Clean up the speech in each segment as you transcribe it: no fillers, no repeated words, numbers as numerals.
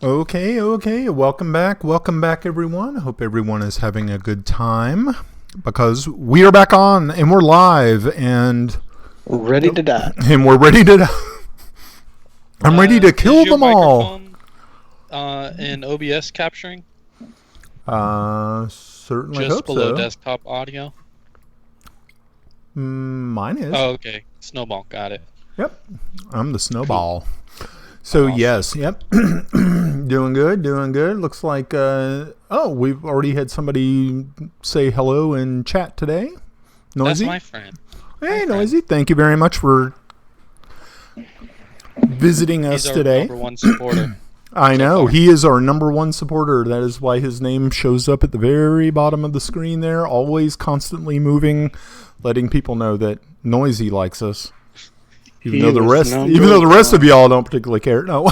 Okay. Welcome back, everyone. I hope everyone is having a good time because we are back on and we're live and ready to die. And we're ready to die. I'm ready to kill them all. In OBS capturing? Certainly just hope below so. Desktop audio. Mine is. Oh, okay. Snowball, got it. Yep, I'm the snowball. So Awesome. Yes, yep. Doing good. Looks like we've already had somebody say hello in chat today. Noisy. That's my friend. Hey, Noisy. Thank you very much for visiting us He's our today. number one supporter. I know. He is our number one supporter. That is why his name shows up at the very bottom of the screen there, always constantly moving, letting people know that Noisy likes us. Even though the rest of y'all don't particularly care. No,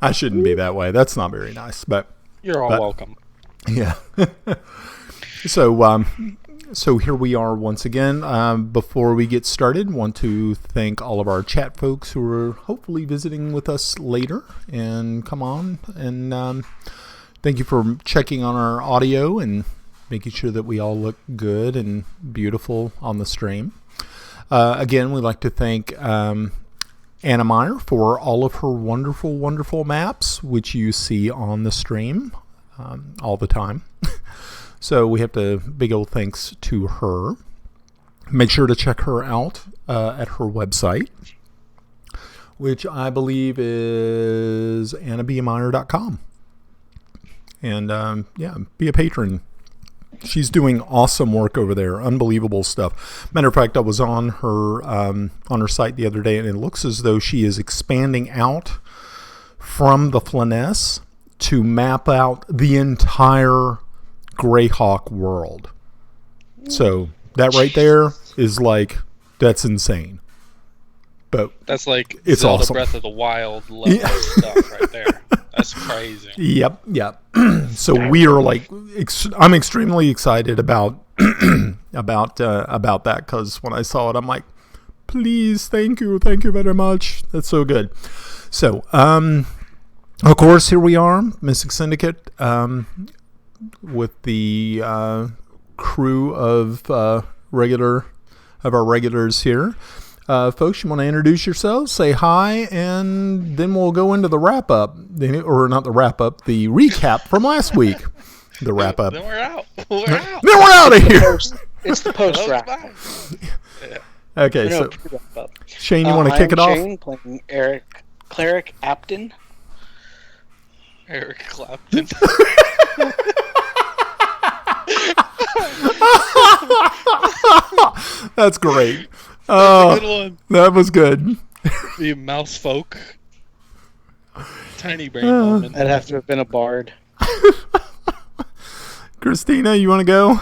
I shouldn't be that way. That's not very nice. But you're all welcome. Yeah. So here we are once again. Before we get started, want to thank all of our chat folks who are hopefully visiting with us later and come on. And thank you for checking on our audio and making sure that we all look good and beautiful on the stream. Again, we'd like to thank Anna Meyer for all of her wonderful maps, which you see on the stream all the time. So we have to big old thanks to her. Make sure to check her out at her website, which I believe is annabmeyer.com. And be a patron. She's doing awesome work over there. Unbelievable stuff. Matter of fact, I was on her site the other day, and it looks as though she is expanding out from the Flanness to map out the entire Greyhawk world. So that right there is that's insane. But that's like it's Zelda awesome. Breath of the Wild level stuff right there. That's crazy. Yep. So we are I'm extremely excited about about that, because when I saw it, I'm like, please, thank you very much. That's so good. So of course, here we are, Mystic Syndicate, with the crew of our regulars here. Folks, you want to introduce yourselves, say hi, and then we'll go into the wrap-up. Or not the wrap-up, the recap from last week. The wrap-up. Then we're out. Then we're out of here. It's the post-wrap. Okay, so Shane, you want to kick it off? Shane, playing Cleric Apton. Eric Clapton. That's great. That's a good one. That was good. The mouse folk. Tiny brain moment. That'd have to have been a bard. Christina, you want to go?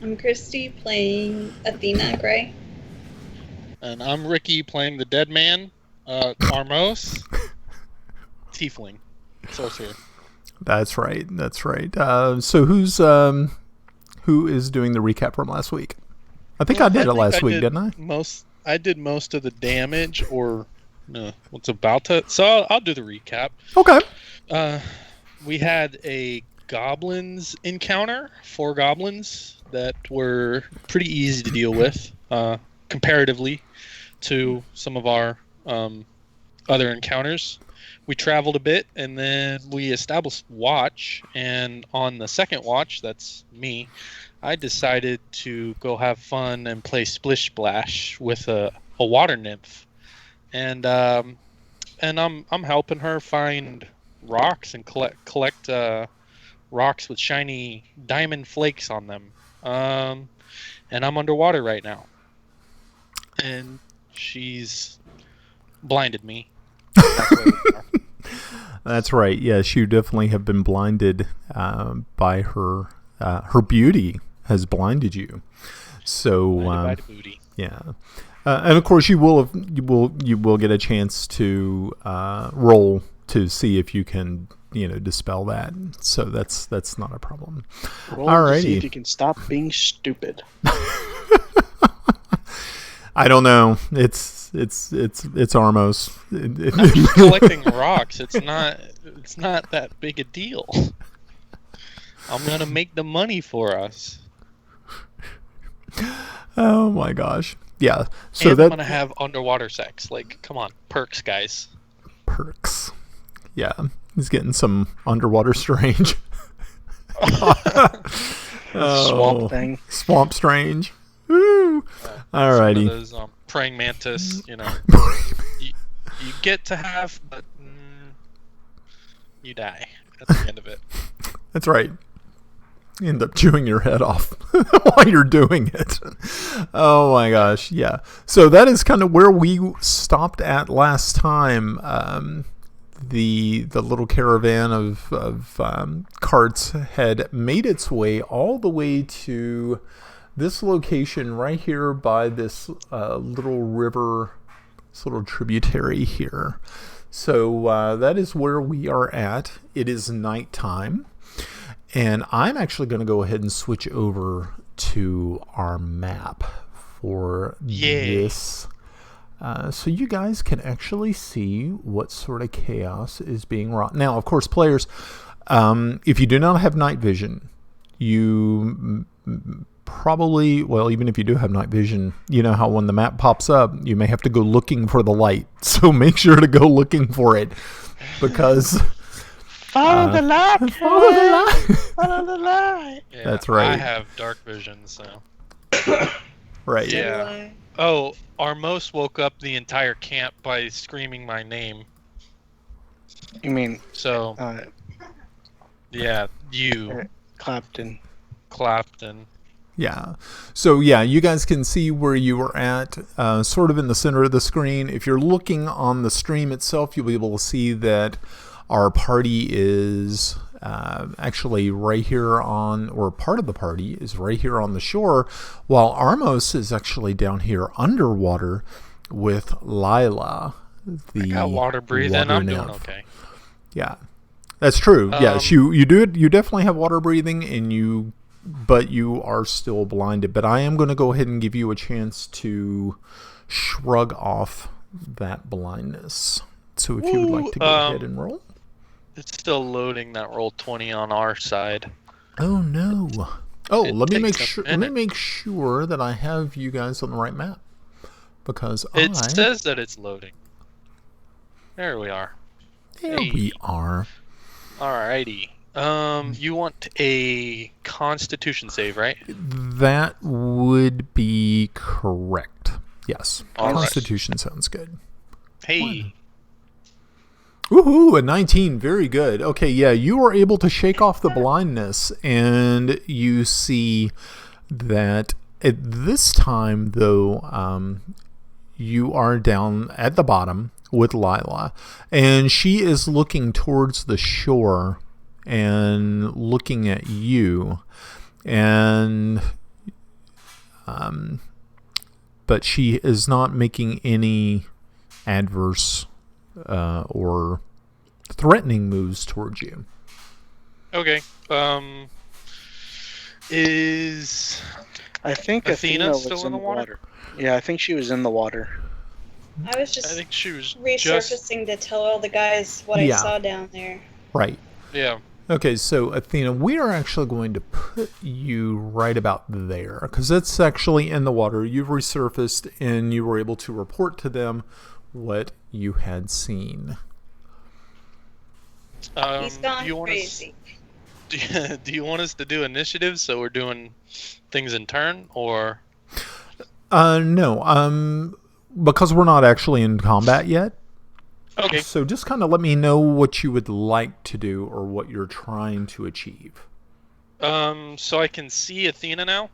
I'm Christy, playing Athena Gray. And I'm Ricky, playing the dead man, Armos. Tiefling. Sorcerer. That's right. So who is doing the recap from last week? I think I did it last week, didn't I? I did most of the damage, or what's about to. So I'll do the recap. Okay. We had a goblins encounter, 4 goblins that were pretty easy to deal with, comparatively to some of our other encounters. We traveled a bit, and then we established watch, and on the second watch, that's me, I decided to go have fun and play Splish Splash with a water nymph, and I'm helping her find rocks and collect rocks with shiny diamond flakes on them, and I'm underwater right now, and she's blinded me. That's right. Yes, you definitely have been blinded by her. Her beauty has blinded you. So yeah, and of course you will get a chance to roll to see if you can dispel that. So that's not a problem. Roll to see if you can stop being stupid. I don't know. It's Armos. I'm just collecting rocks. It's not that big a deal. I'm gonna make the money for us. Oh my gosh. Yeah. So and I'm gonna have underwater sex. Like, come on, perks, guys. Perks. Yeah, he's getting some underwater strange. Swamp thing. Swamp strange. Woo. Alrighty. Some of those praying mantis, you get to have, but you die at the end of it. That's right. You end up chewing your head off while you're doing it. Oh my gosh, yeah. So that is kind of where we stopped at last time. The little caravan of carts had made its way all the way to this location right here by this little river, this little tributary here. So that is where we are at. It is nighttime. And I'm actually going to go ahead and switch over to our map for this. So you guys can actually see what sort of chaos is being wrought. Now, of course, players, if you do not have night vision, you probably, well, even if you do have night vision, you know how when the map pops up, you may have to go looking for the light. So make sure to go looking for it because... Follow the light. Follow the light. Follow the light. Yeah, that's right. I have dark vision, so. Right. Yeah. Oh, Armos woke up the entire camp by screaming my name. You mean? So. Yeah, you. Clapton. Yeah. So yeah, you guys can see where you were at, sort of in the center of the screen. If you're looking on the stream itself, you'll be able to see that our party is actually right here on, or part of the party is right here on the shore, while Armos is actually down here underwater with Lila, the I got water breathing. water I'm nymph. doing okay. Yeah, that's true. Yes, you definitely have water breathing, but you are still blinded. But I am going to go ahead and give you a chance to shrug off that blindness. So if you would like to go ahead and roll. It's still loading that roll 20 on our side. Oh no. Oh, let me make sure that I have you guys on the right map. Because it says that it's loading. There we are. There we are. Alrighty. You want a Constitution save, right? That would be correct. Yes. All Constitution sounds good. Hey. Woohoo, a 19. Very good. Okay, yeah, you are able to shake off the blindness, and you see that at this time, though, you are down at the bottom with Lila, and she is looking towards the shore and looking at you, and but she is not making any adverse or threatening moves towards you. Okay. Is I think Athena was still in the water? Yeah, I think she was in the water. I was just think she was resurfacing to tell all the guys what I saw down there. Right. Yeah. Okay, so Athena, we are actually going to put you right about there because that's actually in the water. You've resurfaced and you were able to report to them what you had seen. He's gone crazy. Do you want us to do initiatives so we're doing things in turn, or? No. Because we're not actually in combat yet. Okay. So just kind of let me know what you would like to do or what you're trying to achieve. So I can see Athena now?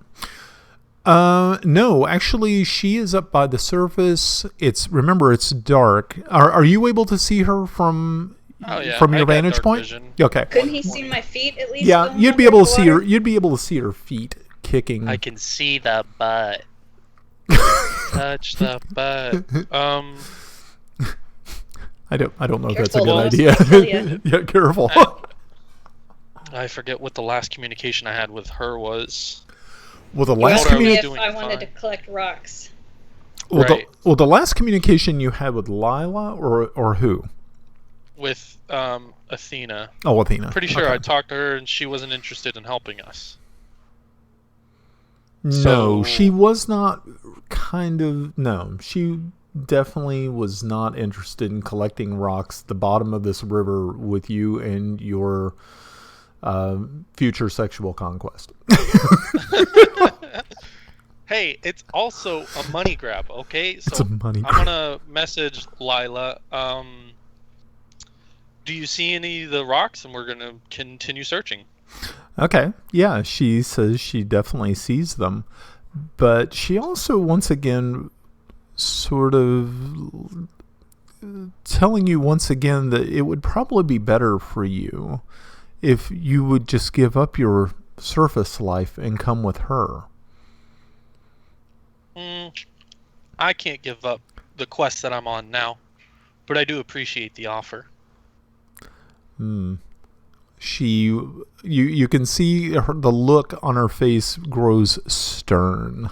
No, actually she is up by the surface. Remember it's dark. Are you able to see her from your vantage point? Vision. Okay. Couldn't he see my feet at least? Yeah, you'd be able to see her. You'd be able to see her feet kicking. I can see the butt. Touch the butt. I don't know if that's a Careful, good idea. Yeah, careful. I forget what the last communication I had with her was. Well, the You last asked me communication. if I wanted to collect rocks. Well, Right. the last communication you had with Lila or who? With Athena. Oh, Athena. Pretty sure Okay. I talked to her and she wasn't interested in helping us. No, So- she was not no, she definitely was not interested in collecting rocks at the bottom of this river with you and your future sexual conquest. Hey, it's also a money grab, okay? So It's a money I'm gonna message Lila. Do you see any of the rocks? And we're gonna continue searching. Okay. Yeah, she says she definitely sees them. But she also, once again, sort of telling you once again that it would probably be better for you if you would just give up your surface life and come with her. I can't give up the quest that I'm on now, but I do appreciate the offer. You can see the look on her face grows stern,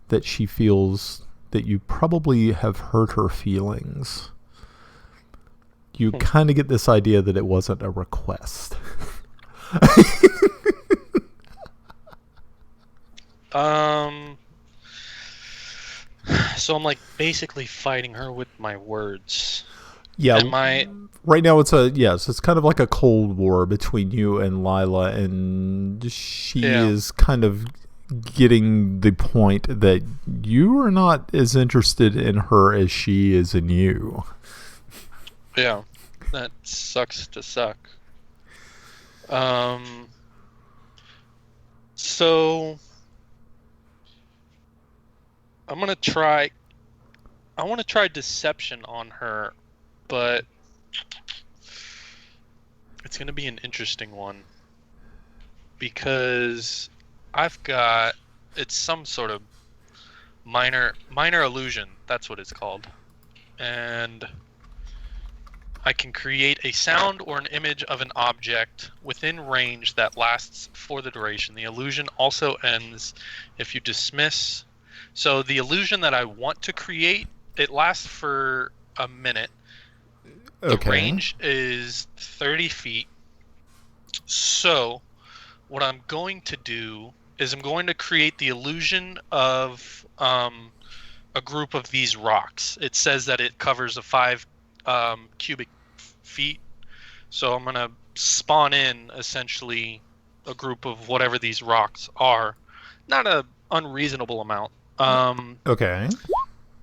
that she feels that you probably have hurt her feelings. You kind of get this idea that it wasn't a request. So I'm like basically fighting her with my words. Yeah. Am I? Right now it's kind of like a cold war between you and Lila, and she is kind of getting the point that you are not as interested in her as she is in you. Yeah, that sucks to suck. So I'm gonna try. I want to try deception on her, but it's gonna be an interesting one because it's some sort of minor illusion. That's what it's called, and I can create a sound or an image of an object within range that lasts for the duration. The illusion also ends if you dismiss. So the illusion that I want to create, it lasts for a minute. The range is 30 feet. So what I'm going to do is I'm going to create the illusion of a group of these rocks. It says that it covers a 5 cubic feet. So I'm going to spawn in essentially a group of whatever these rocks are. Not an unreasonable amount. Okay.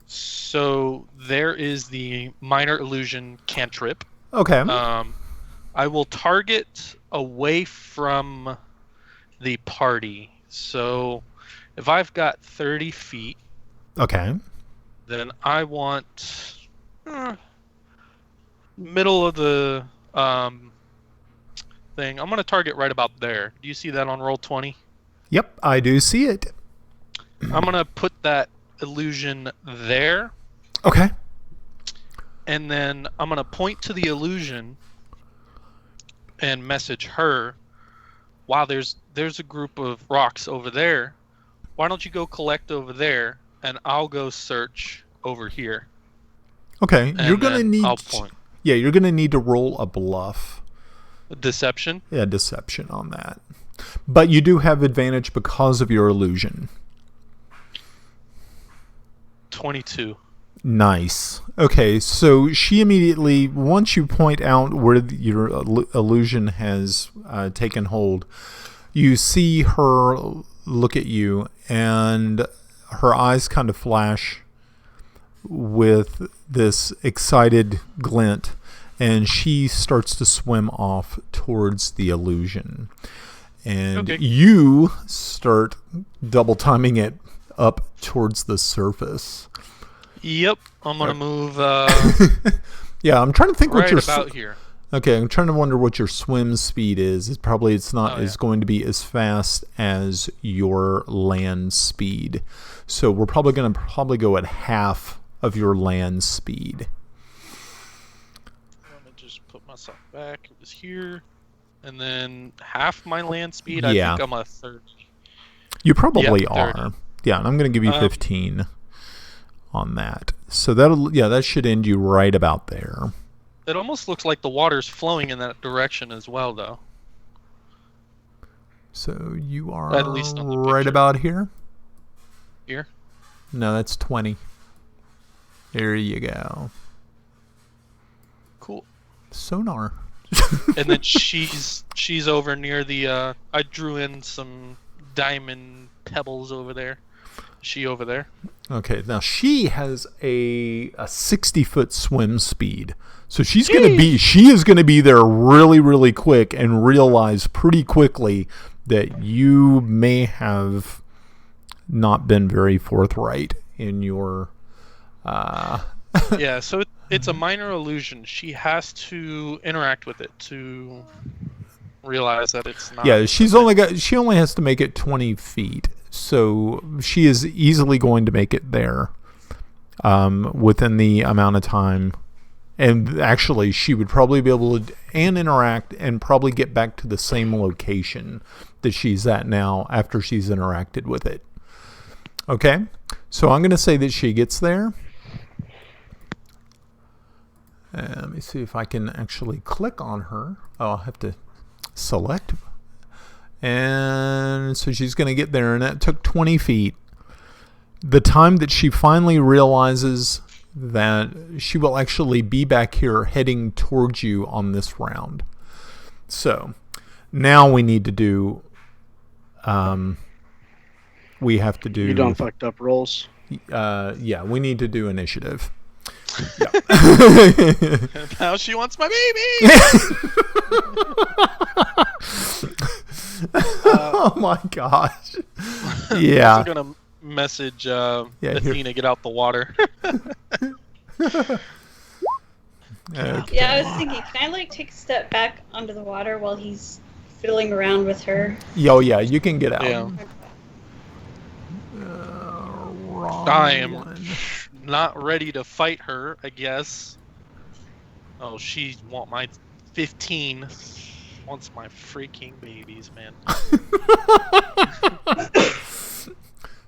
So there is the minor illusion cantrip. Okay. I will target away from the party. So if I've got 30 feet, Okay. then I want middle of the thing. I'm going to target right about there. Do you see that on roll 20? Yep, I do see it. I'm going to put that illusion there. Okay. And then I'm going to point to the illusion and message her, wow, there's a group of rocks over there. Why don't you go collect over there and I'll go search over here. Okay, And you're going to then need I'll point. Yeah, you're going to need to roll a bluff. Deception? Yeah, deception on that. But you do have advantage because of your illusion. 22. Nice. Okay, so she immediately, once you point out where your illusion has taken hold, you see her look at you, and her eyes kind of flash with this excited glint, and she starts to swim off towards the illusion. And you start double timing it up towards the surface. Yep, I'm gonna move. Yeah, I'm trying to think right what your about here. Okay, I'm trying to wonder what your swim speed is. It's not is going to be as fast as your land speed. So we're probably going to go at half of your land speed. I'm gonna just put myself back. It was here, and then half my land speed. Yeah. I think I'm a 30. You probably Yep, 30. are. Yeah, and I'm going to give you 15. on that. So that should end you right about there. It almost looks like the water's flowing in that direction as well, though. So you are At least on the right picture. about here? Here? No, that's 20. There you go. Cool. Sonar. And then she's over near the I drew in some diamond pebbles over there. Is she over there? Okay, now she has a 60-foot swim speed. So she is going to be there really, really quick and realize pretty quickly that you may have not been very forthright in your Yeah, so it's a minor illusion. She has to interact with it to realize that it's not. Yeah, she only has to make it 20 feet. So she is easily going to make it there within the amount of time. And actually, she would probably be able to interact and probably get back to the same location that she's at now after she's interacted with it. Okay, so I'm going to say that she gets there. Let me see if I can actually click on her. Oh, I'll have to select. And so she's going to get there, and that took 20 feet. The time that she finally realizes that she will actually be back here heading towards you on this round. So now we need to do... we have to do... You done fucked up rolls. Yeah, we need to do initiative. Yeah. Now she wants my baby. Oh my gosh. Yeah. I'm gonna message Athena, get out the water. Okay. Yeah, I was thinking, can I take a step back onto the water while he's fiddling around with her? Yo, yeah, you can get out. Yeah. Wrong I am one. not ready to fight her, I guess. Oh, she want my 15. Wants my freaking babies, man.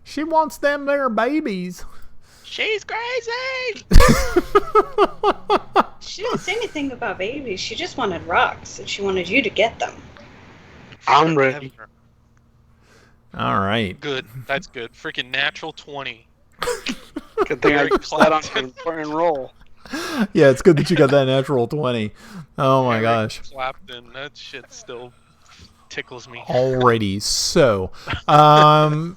She wants them there babies. She's crazy. She didn't say anything about babies. She just wanted rocks, and she wanted you to get them. I'm ready. All right. Good. That's good. Freaking natural 20. Good thing I Very used that on clapped. an important roll. Yeah, it's good that you got that natural 20. Oh my Eric gosh. Clapton, that shit still tickles me. Alrighty. So, yeah,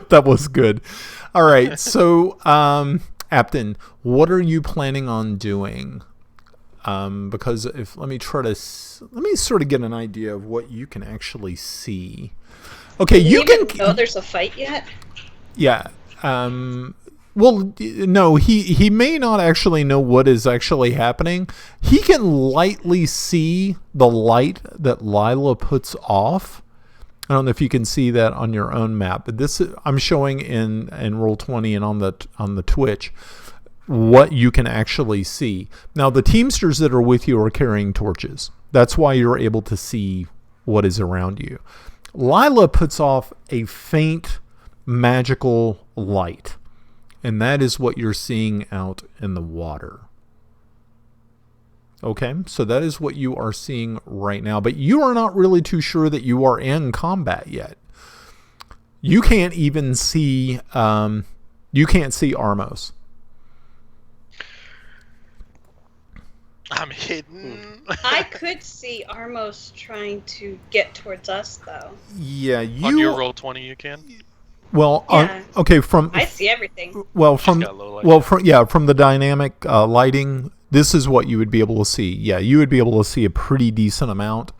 that was good. All right. So, Apton, what are you planning on doing? Because let me sort of get an idea of what you can actually see. Okay, Do you even can. know there's a fight yet? Yeah. Well, no, he may not actually know what is actually happening. He can lightly see the light that Lila puts off. I don't know if you can see that on your own map, but this I'm showing in Roll20 and on the Twitch what you can actually see. Now, the Teamsters that are with you are carrying torches. That's why you're able to see what is around you. Lila puts off a faint magical light, and that is what you're seeing out in the water. Okay, so that is what you are seeing right now, but you are not really too sure that you are in combat yet. You can't even see Armos. I'm hidden. I could see Armos trying to get towards us, though. Yeah, On your roll 20, you can. Well, Yeah. okay, from I see everything. from got low light. from the dynamic lighting, this is what you would be able to see. Yeah, you would be able to see a pretty decent amount.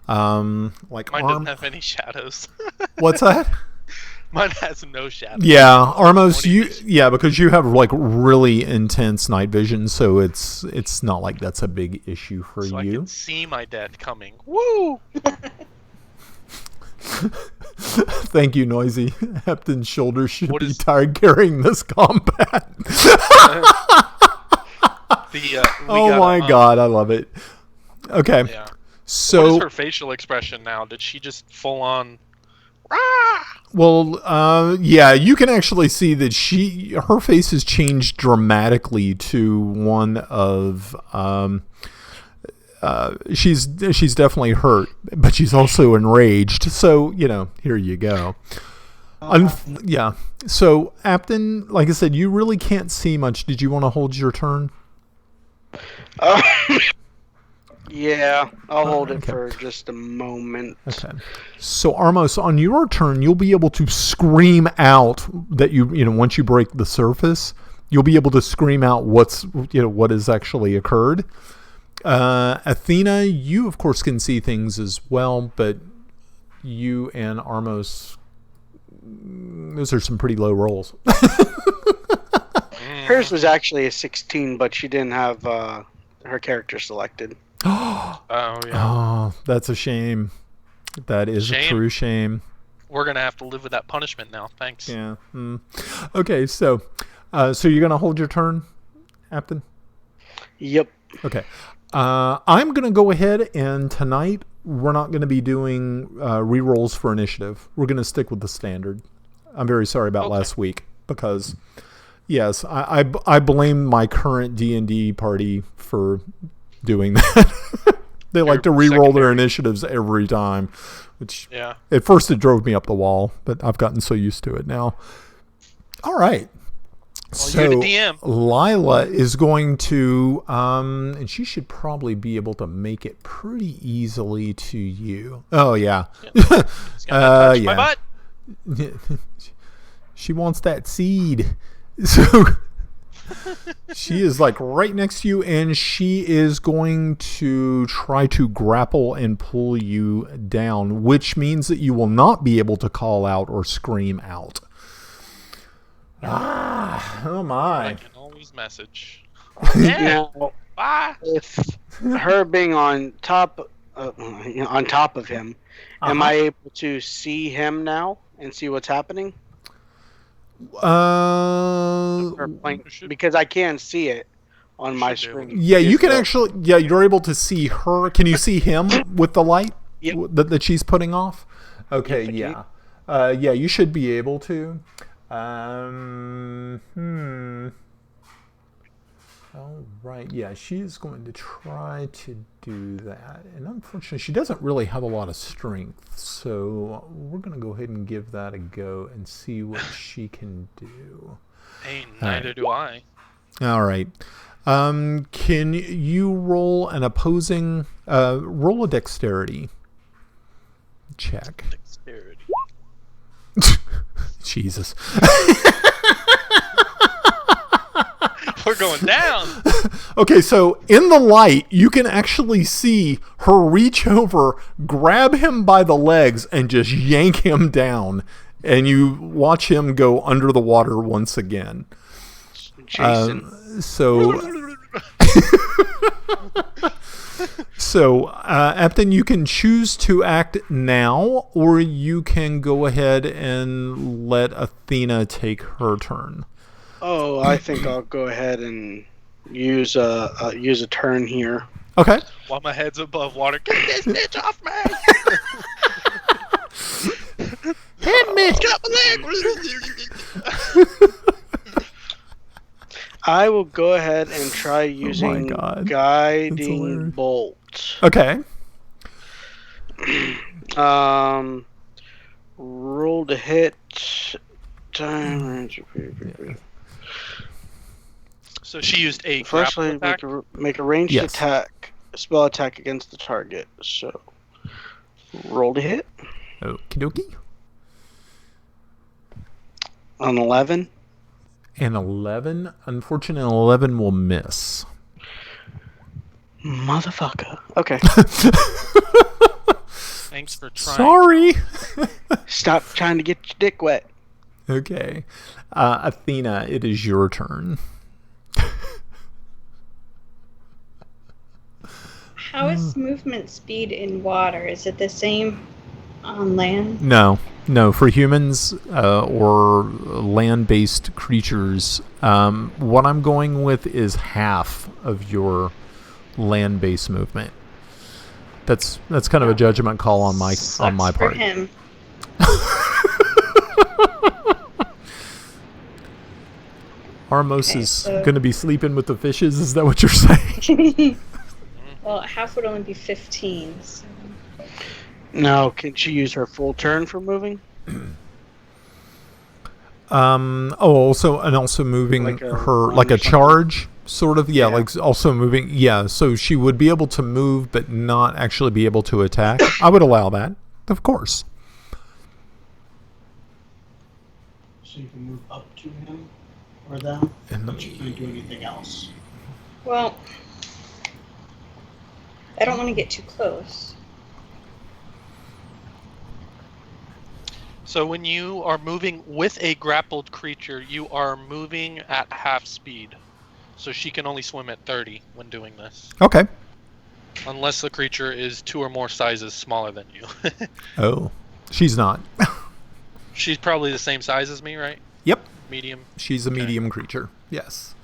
Like Mine doesn't have any shadows. What's that? Mine has no shadows. Yeah, Armos, 20 vision. because you have like really intense night vision, so it's not like that's a big issue for So I you. can see my death coming. Woo! Thank you, Noisy. Apton's shoulders should What be is- tired carrying this combat. Oh my god, I love it. Okay, Yeah. What so is her facial expression now? Did she just full on? Well, yeah, you can actually see that her face has changed dramatically to one of, she's definitely hurt, but she's also enraged. So, here you go. Yeah. So, Apton, like I said, you really can't see much. Did you want to hold your turn? Yeah, I'll hold it Okay. for just a moment. Okay. So, Armos, on your turn, you'll be able to scream out that once you break the surface, you'll be able to scream out what has actually occurred. Athena, you of course can see things as well, but you and Armos, those are some pretty low rolls. Hers was actually a 16, but she didn't have her character selected. Oh yeah. Oh, that's a shame. That is a true shame. We're gonna have to live with that punishment now. Thanks. Yeah. Okay, so you're gonna hold your turn, Apton? Yep. Okay. I'm gonna go ahead, and tonight we're not gonna be doing rerolls for initiative. We're gonna stick with the standard. I'm very sorry about last week because, yes, I blame my current D&D party for doing that. They like to re-roll their initiatives every time, which at first it drove me up the wall, but I've gotten so used to it now. All right. Well, so you're the DM. Lila is going to, and she should probably be able to make it pretty easily to you. Oh, yeah. Touch my butt. She wants that seed. So she is like right next to you, and she is going to try to grapple and pull you down, which means that you will not be able to call out or scream out. Oh my. I can always message. Now, Bye. with her being on top of him, am I able to see him now and see what's happening? Her playing, because I can see it on my screen. Yeah, you can actually. Yeah, you're able to see her. Can you see him with the light that she's putting off? Okay, yeah. Yeah, you should be able to. All right. Yeah, she's going to try to do that. And unfortunately, she doesn't really have a lot of strength. So we're going to go ahead and give that a go and see what she can do. Hey, neither do I. All right. Can you roll an opposing... roll a dexterity check. Dexterity. Jesus. We're going down. Okay, so in the light, you can actually see her reach over, grab him by the legs, and just yank him down. And you watch him go under the water once again. Jason. So, Apton, you can choose to act now, or you can go ahead and let Athena take her turn. Oh, I think I'll go ahead and use a turn here. Okay. While my head's above water, get this bitch off me! Hit me! Got my leg! I will go ahead and try using Guiding Bolt. Okay. Roll to hit. So she used a Firstly, make a ranged attack, spell attack against the target. So, roll to hit. Okie dokie. An 11. An 11? Unfortunately, an 11 will miss. Motherfucker. Okay. Thanks for trying. Sorry. Stop trying to get your dick wet. Okay. Athena, it is your turn. How is movement speed in water? Is it the same on land? No. For humans or land-based creatures, what I'm going with is half of your land-based movement. That's kind of a judgment call on my Sucks part. For him. Armos Okay, is so- going to be sleeping with the fishes. Is that what you're saying? Well, half would only be 15. So. Now, can she use her full turn for moving? Also moving Like a her run like or a something? charge, sort of. Yeah, Yeah. like also moving. Yeah, so she would be able to move, but not actually be able to attack. I would allow that, of course. So you can move up to him or them, And but you can't do anything else. Well, I don't want to get too close. So when you are moving with a grappled creature, you are moving at half speed. So she can only swim at 30 when doing this. Okay. Unless the creature is 2 or more sizes smaller than you. Oh, she's not. She's probably the same size as me, right? Yep, Medium. she's a Okay. medium creature. Yes.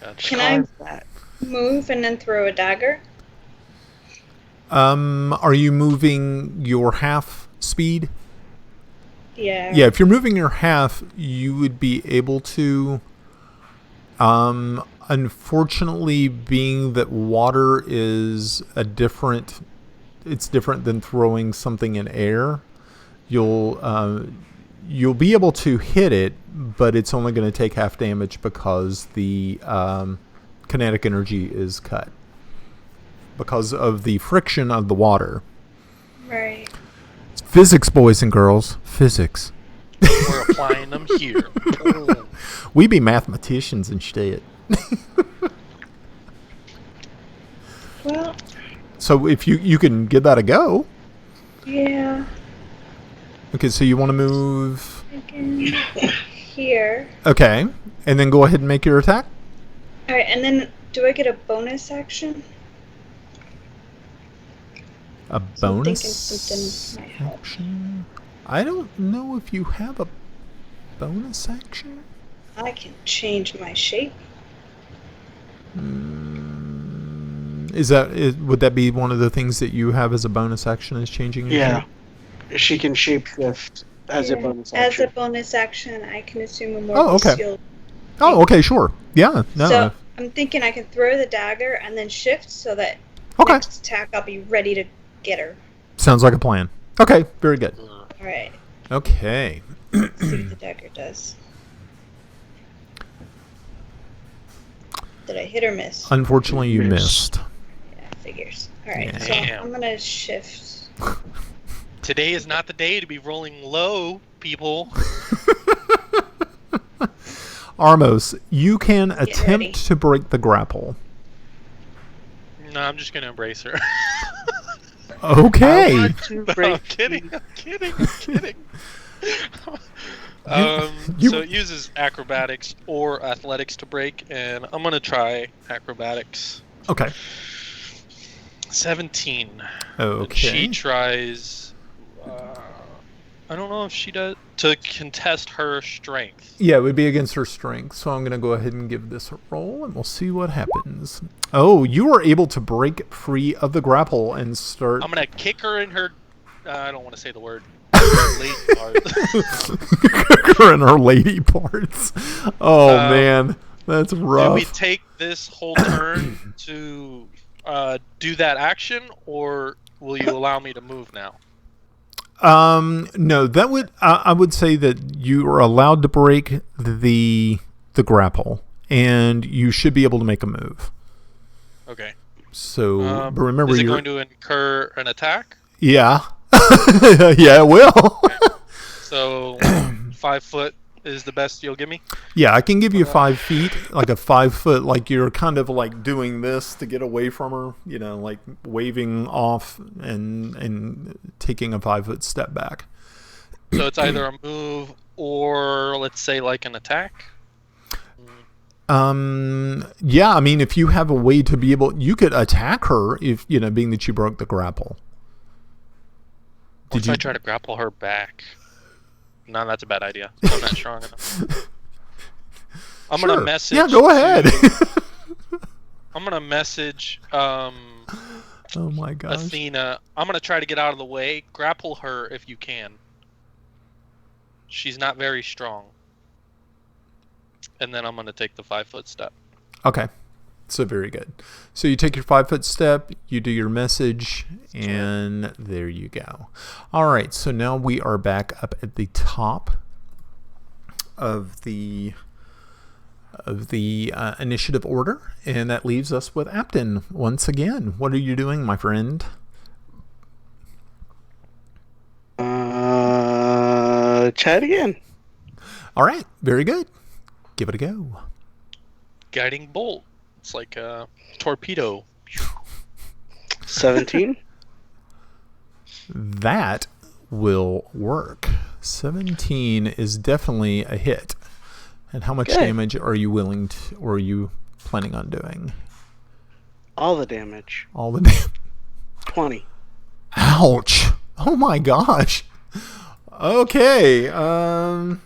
Gotcha. Can I Carve that. move and then throw a dagger? Are you moving your half speed? Yeah. Yeah, if you're moving your half, you would be able to. Unfortunately, being that water is it's different than throwing something in air. You'll be able to hit it, but it's only going to take half damage because the kinetic energy is cut because of the friction of the water. Right. It's physics, boys and girls. Physics. We're applying them here. Boom. We be mathematicians instead. Well, So if you can give that a go. yeah. Okay, so you want to move. I can here. Okay, and then go ahead and make your attack. All right, and then do I get a bonus action? A So I'm thinking bonus something might help. action. I don't know if you have a bonus action. I can change my shape. Would that be one of the things that you have as a bonus action? Is changing your Yeah. shape? She can shapeshift as a Yeah. bonus As action. a bonus action, I can assume a more Oh, okay. shield. Oh, okay, sure. Yeah, no. So I'm thinking I can throw the dagger and then shift so that Okay, next attack I'll be ready to get her. sounds like a plan. Okay, very good. All right. Okay. See what the dagger does. Did I hit or miss? Unfortunately, you Missed. missed. Yeah, figures. All right. Yeah. So Damn. I'm gonna shift. Today is not the day to be rolling low, people. Armos, you can ready. attempt to break the grapple. No, I'm just gonna embrace her. I Okay. want to No, break I'm kidding. I'm kidding. I'm kidding. you- So it uses acrobatics or athletics to break, and I'm gonna try acrobatics. Okay. 17. Okay. She tries. I don't know if she does to contest her strength. Yeah, it would be against her strength. So I'm going to go ahead and give this a roll, and we'll see what happens. Oh, you are able to break free of the grapple and start. I'm gonna kick her in her. I don't want to say the word. Late part. her in her lady parts. Oh man, that's Do rough. we take this whole turn to do that action, or will you allow me to move now? No, that would I would say that you are allowed to break the grapple, and you should be able to make a move. Okay. So, but remember, is it you're going to incur an attack? yeah, yeah, it will. So 5 foot is the best you'll give me? Yeah, I can give you 5 feet, like a 5 foot, like you're kind of like doing this to get away from her, you know, like waving off and taking a 5 foot step back. So it's either a move or, let's say, like an attack? Yeah, I mean, if you have a way to be able, you could attack her if, you know, being that you broke the grapple. What if I try to grapple her back? No, that's a bad idea. I'm not strong enough. I'm Sure. gonna message. Yeah, go ahead. I'm gonna message Oh my gosh. Athena. I'm gonna try to get out of the way. Grapple her if you can. She's not very strong. And then I'm going to take the 5-foot step. Okay. So very good. So you take your 5-foot step, you do your message, and there you go. All right. So now we are back up at the top of the initiative order, and that leaves us with Apton once again. What are you doing, my friend? Chat again. All right. Very good. Give it a go. Guiding bolt. It's like a torpedo. 17. That will work. 17 is definitely a hit. And how much damage are you willing to, or are you planning on doing? All the damage. All the damage. 20. Ouch! Oh my gosh. Okay. 5,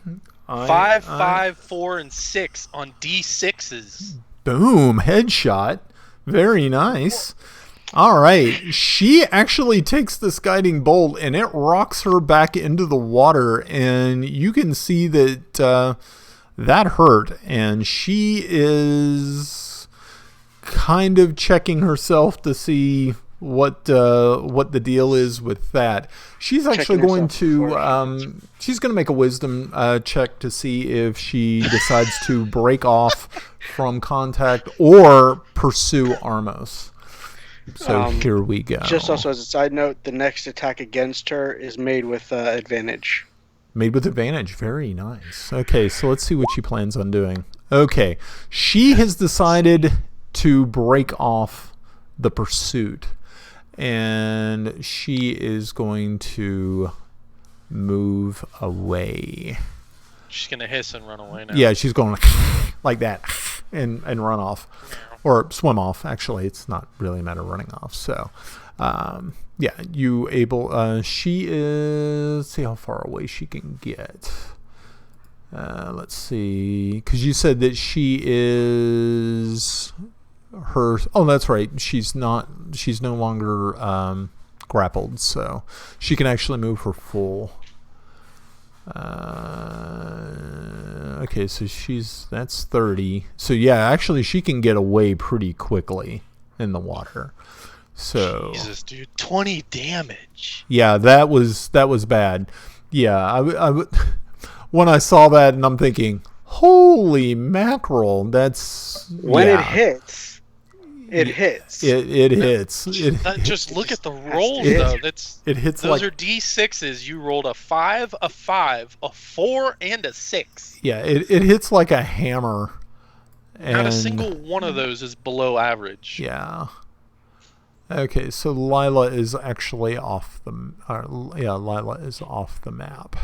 5, 4, and 6 on D6s. Boom! Headshot. Very nice. All right. She actually takes this guiding bolt and it rocks her back into the water, and you can see that that hurt, and she is kind of checking herself to see what the deal is with that. She's actually going to she's going to make a wisdom check to see if she decides to break off from contact or pursue Armos. So here we go. Just also as a side note, the next attack against her is made with advantage. Made with advantage. Very nice. Okay, so let's see what she plans on doing. Okay, she has decided to break off the pursuit, and she is going to move away. She's going to hiss and run away now. Yeah, she's going like that and run off. Or swim off, actually. It's not really a matter of running off. So, yeah, you able... she is... Let's see how far away she can get. Let's see. Because you said that she is... her... Oh, that's right. She's not... She's no longer grappled. So, she can actually move her full... okay, so that's 30. So yeah, actually she can get away pretty quickly in the water. So Jesus, dude, 20 damage. Yeah, that was bad. Yeah, I when I saw that, and I'm thinking, holy mackerel, that's when it hits. It hits. It hits. Just look at the rolls, though. It hits. Those are D6s. You rolled a 5, a 5, a 4, and a 6. Yeah, it hits like a hammer. Not a single one of those is below average. Yeah. Okay, so Lila is actually off the. Lila is off the map.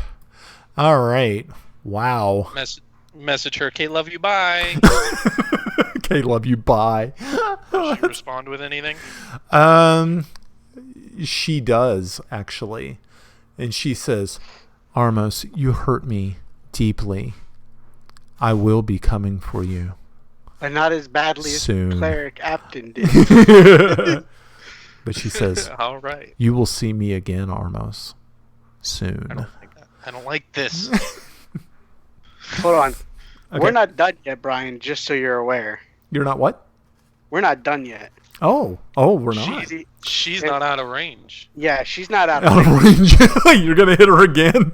All right. Wow. Message her. Kate, love you. Bye. Okay, love you. Bye. Does she respond with anything? She does, actually. And she says, Armos, you hurt me deeply. I will be coming for you. But not as badly soon. As Cleric Apton did. But she says, all right. You will see me again, Armos. Soon. I don't like this. Hold on. Okay. We're not done yet, Brian, just so you're aware. You're not what? We're not done yet. Oh, we're not. She's not out of range. Yeah, she's not out of range. You're going to hit her again?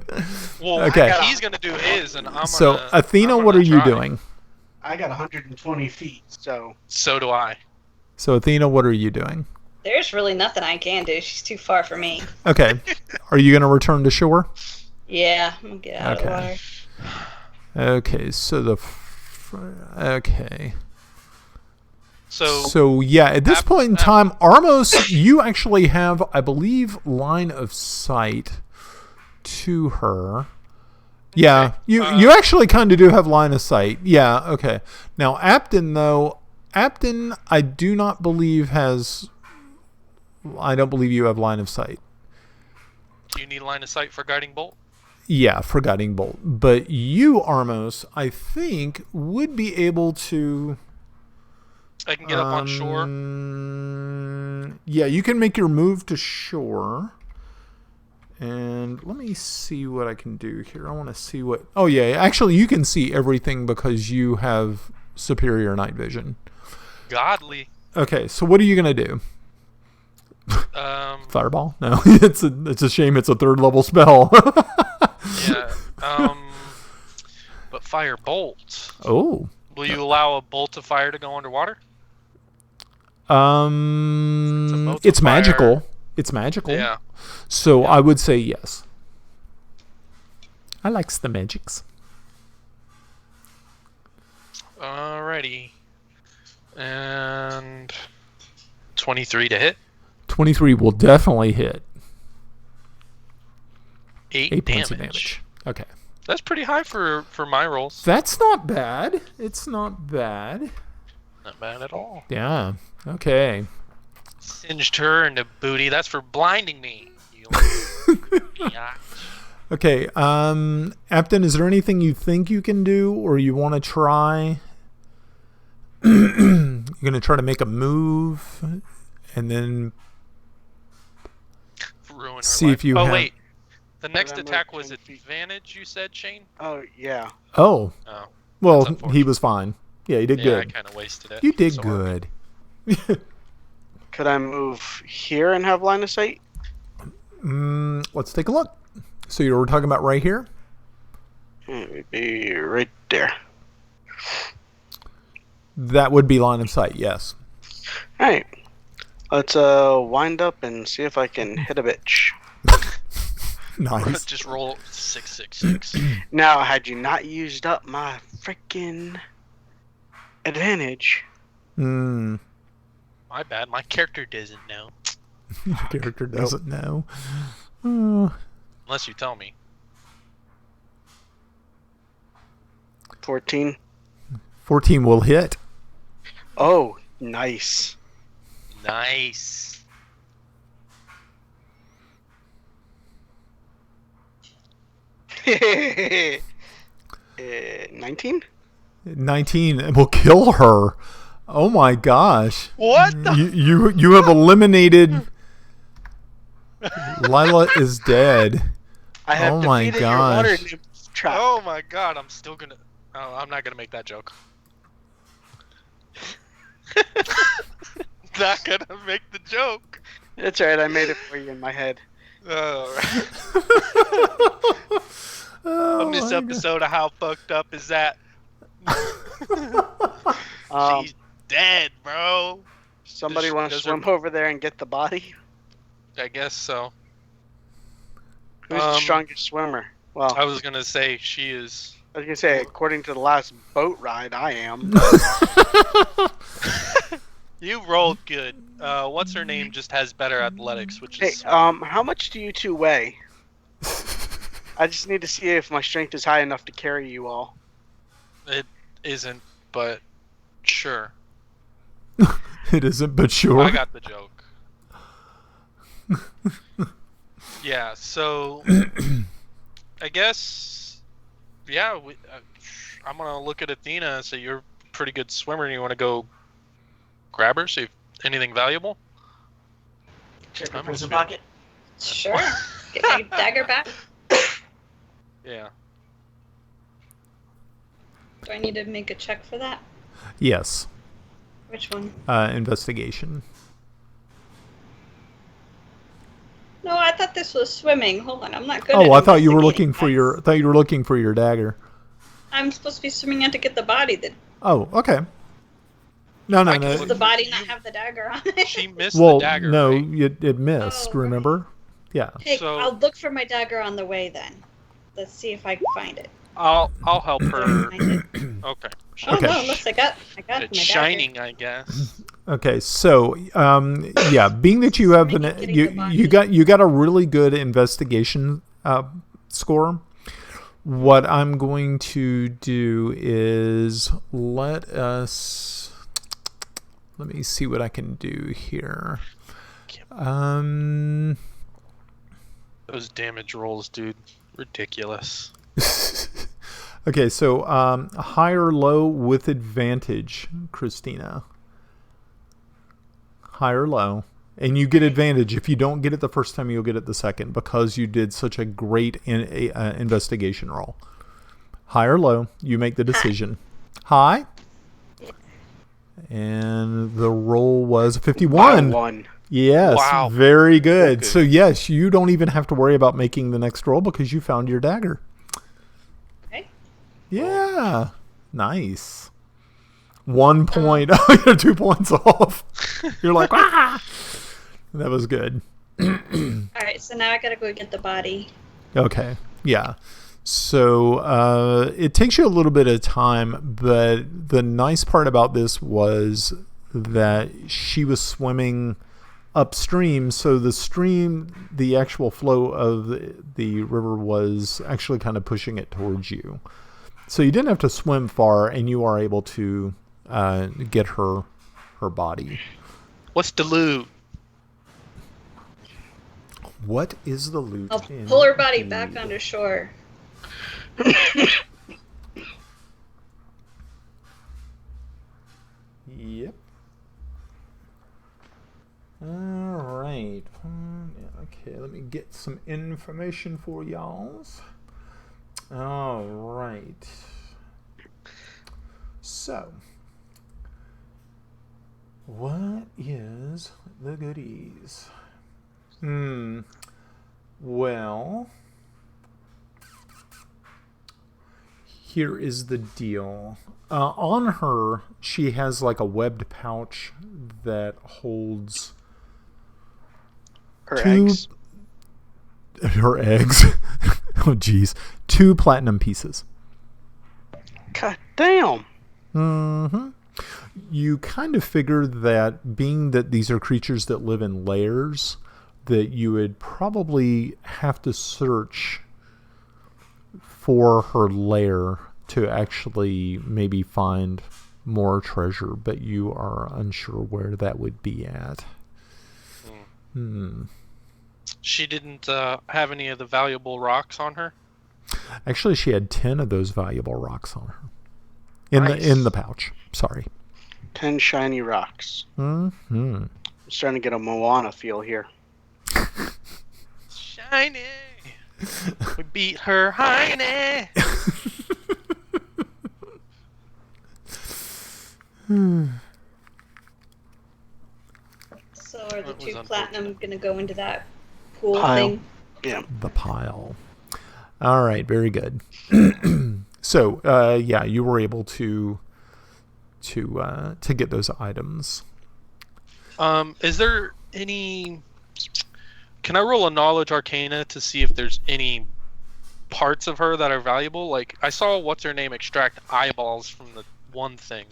Well, okay. He's going to do his, and I'm So, Athena, what are you doing? I got 120 feet. So do I. So, Athena, what are you doing? There's really nothing I can do. She's too far for me. Okay. Are you going to return to shore? Yeah, I'm going to get out of the water. Okay, so okay. So yeah, at this point in time, Armos, you actually have, I believe, line of sight to her. Yeah, okay. You actually kind of do have line of sight. Yeah, okay. Now, Apton, though, I do not believe has... I don't believe you have line of sight. Do you need line of sight for guiding bolt? Yeah, for guiding bolt. But you, Armos, I think, would be able to... I can get up on shore? Yeah, you can make your move to shore. And let me see what I can do here. I want to see what... Oh, yeah. Actually, you can see everything because you have superior night vision. Godly. Okay, so what are you going to do? Fireball? No, it's a shame it's a 3rd level spell. Yeah. But fire bolt. Oh. Will you allow a bolt of fire to go underwater? It's magical. It's magical. Yeah. So I would say yes. I likes the magics. Alrighty. And 23 to hit. 23 will definitely hit. 8 points of damage. Okay. That's pretty high for my rolls. That's not bad. It's not bad. Not bad at all. Yeah. Okay. Singed her in the booty. That's for blinding me. You yeah. Okay. Apton, is there anything you think you can do or you want to try? You're going to try to make a move and then Ruin her see life. if you Oh, have... wait. The next Remember attack was 10 feet. advantage, you said, Shane? Oh, yeah. Oh. Oh. Well, That's unfortunate. he was fine. Yeah, he did Yeah, good. I kind of wasted it. You did Sorry. good. Could I move here and have line of sight? Let's take a look. So you were talking about right here? It would be right there. That would be line of sight, yes. Alright. Let's wind up and see if I can hit a bitch. Nice. Just roll 666. Now, had you not used up my freaking advantage... Hmm. My bad. My character doesn't know. Your character doesn't know. Uh, Unless you tell me. 14. 14 will hit. Oh, nice. Nice. Uh, 19? 19 will kill her. Oh my gosh. What the? You have eliminated... Lila is dead. I have Oh my defeated your water gosh. nymph trap. Oh my god, I'm still gonna... Oh, I'm not gonna make that joke. Not gonna make the joke. That's alright, I made it for you in my head. Alright. Oh On this my episode of How Fucked Up Is That? She's dead, bro. Somebody Does- want to does swim her- over there and get the body? I guess so. Who's the strongest swimmer? Well, I was gonna say she is... I was going to say, according to the last boat ride, I am. You rolled good. What's her name just has better athletics, which Hey, is... how much do you two weigh? I just need to see if my strength is high enough to carry you all. It isn't, but sure. It isn't, but sure. I got the joke. Yeah, so I guess, yeah, I'm gonna look at Athena and say you're a pretty good swimmer. And you want to go grab her, see if anything valuable. Check her I'm prison gonna pocket. Sure. Get my dagger back. Yeah. Do I need to make a check for that? Yes. Which one? Investigation. No, I thought this was swimming. Hold on, I'm not good. Oh, at I thought you were investigating, looking for guys. your... I thought you were looking for your dagger. I'm supposed to be swimming in to get the body. Oh, okay. No. Does the body not have the dagger on it? She missed Well, the dagger. no, right? it missed. Oh, right. Remember? Yeah. Hey, So- I'll look for my dagger on the way then. Let's see if I can find it. I'll help her. Find it. Okay. Oh Okay. no, looks like I got my It's dagger. shining, I guess. Okay, so yeah, being that you have Maybe an getting the body. you got a really good investigation score. What I'm going to do is let me see what I can do here. Those damage rolls, dude, ridiculous. Okay, so high or low with advantage, Christina. High or low? And you get advantage. If you don't get it the first time, you'll get it the second because you did such a great investigation roll. High or low, you make the decision. High. And the roll was 51. By 1. Yes, Wow. very good. Okay. So yes, you don't even have to worry about making the next roll because you found your dagger. Okay. Yeah, nice. 1 point. Oh, you're 2 points off. You're like, ah! That was good. All right, so now I gotta go get the body. Okay, yeah. So it takes you a little bit of time, but the nice part about this was that she was swimming upstream, so the actual flow of the river was actually kind of pushing it towards you. So you didn't have to swim far, and you are able to get her body. What's the loot? What is the loot? I'll pull her body back onto shore. Yep. All right. Okay, let me get some information for y'all. All right. So, what is the goodies? Well, here is the deal. On her, she has like a webbed pouch that holds Her eggs. Her eggs. Oh, geez. 2 platinum pieces. God damn. Mm-hmm. You kind of figure that being that these are creatures that live in layers, that you would probably have to search for her lair to actually maybe find more treasure, but you are unsure where that would be at. She didn't have any of the valuable rocks on her? Actually, she had 10 of those valuable rocks on her. Nice. In the pouch. Sorry. 10 shiny rocks. Mm-hmm. I'm starting to get a Moana feel here. Shiny! We beat her hiney! So are the That was 2 unfortunate. platinum gonna go into that pool Pile. thing? Yeah. The pile. All right, very good. So, yeah, you were able to get those items. Is there any... Can I roll a knowledge arcana to see if there's any parts of her that are valuable? Like, I saw what's-her-name extract eyeballs from the one thing.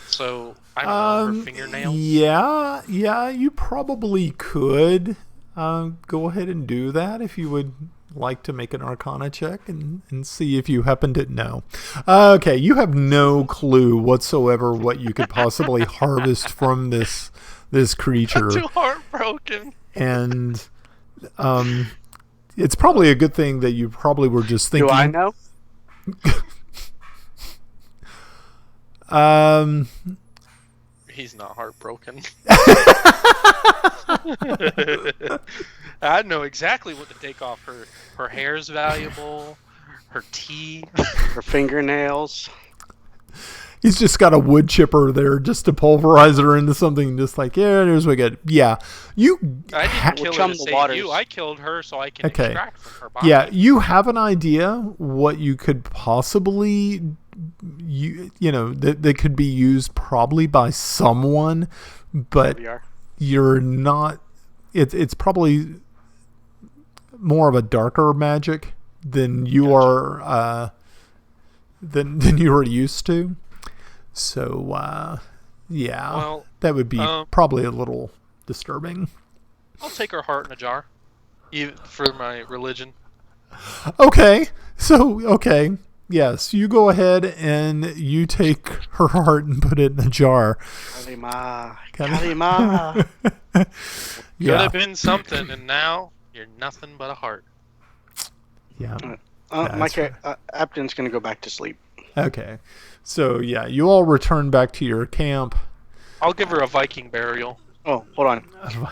So, I don't know, her fingernails? Yeah, you probably could go ahead and do that if you would like to make an arcana check and see if you happen to know. Okay, you have no clue whatsoever what you could possibly harvest from this creature. I'm too heartbroken. And it's probably a good thing that you probably were just thinking. Do I know? He's not heartbroken. I know exactly what to take off her. Her hair's valuable. Her teeth. Her fingernails. He's just got a wood chipper there just to pulverize her into something. Just like, yeah, there's what good. Yeah, I didn't kill her chum to the save waters. you. I killed her so I can Okay. extract from her body. Yeah, you have an idea what you could possibly, that could be used probably by someone, but VR. you're not. It's probably more of a darker magic than you are than you were used to. So yeah, Well, that would be probably a little disturbing. I'll take her heart in a jar, even for my religion. Okay, yes, you go ahead and you take her heart and put it in a jar. Kalima. Kinda- Kalima. Could Yeah, have been something, and now you're nothing but a heart. yeah. My Apton's going to go back to sleep. Okay, so yeah, you all return back to your camp. I'll give her a Viking burial. Oh, hold on.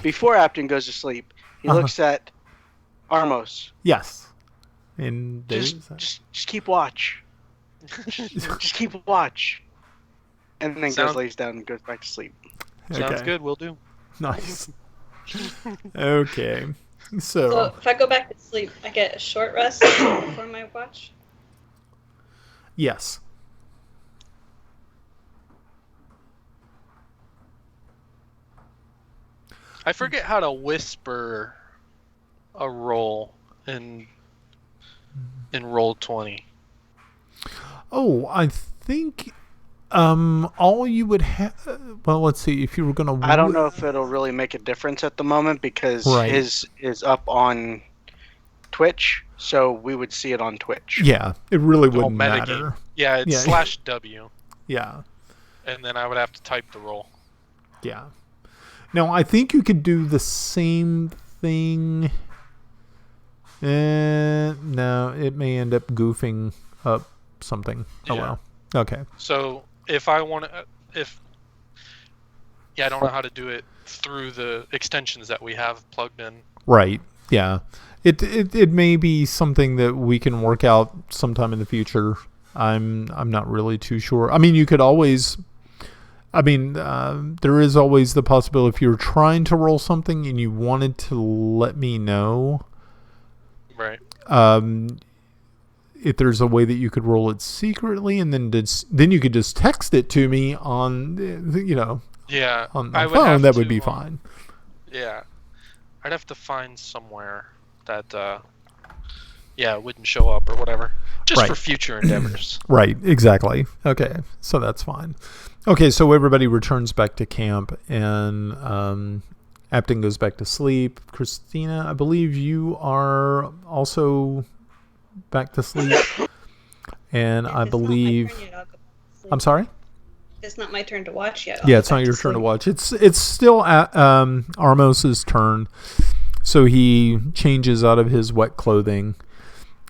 Before Apton goes to sleep, he looks at Armos. Yes. And Just keep watch. just keep watch. And then lays down and goes back to sleep. Sounds good. We'll do. Nice. Okay. So if I go back to sleep, I get a short rest before my watch? Yes. I forget how to whisper a roll in roll 20. Oh, I think all you would have. Well, let's see. If you were gonna, I don't know if it'll really make a difference at the moment because his is up on Twitch, so we would see it on Twitch. Yeah, it really wouldn't matter. Yeah, it's /W. Yeah. And then I would have to type the roll. Yeah. Now, I think you could do the same thing. No, it may end up goofing up something. Oh, well. Okay. So, if I want to... I don't know how to do it through the extensions that we have plugged in. Right. Yeah. It may be something that we can work out sometime in the future. I'm not really too sure. I mean, you could always... there is always the possibility if you're trying to roll something and you wanted to let me know. Right. If there's a way that you could roll it secretly and then you could just text it to me on, on the phone, that would be fine. Yeah. I'd have to find somewhere that, it wouldn't show up or whatever. Just for future endeavors. Right, exactly. Okay, so that's fine. Okay, so everybody returns back to camp, and Apton goes back to sleep. Christina, I believe you are also back to sleep. And I believe... I'm sorry? It's not my turn to watch yet. Yeah, it's not your turn to watch. It's still Armos's turn. So he changes out of his wet clothing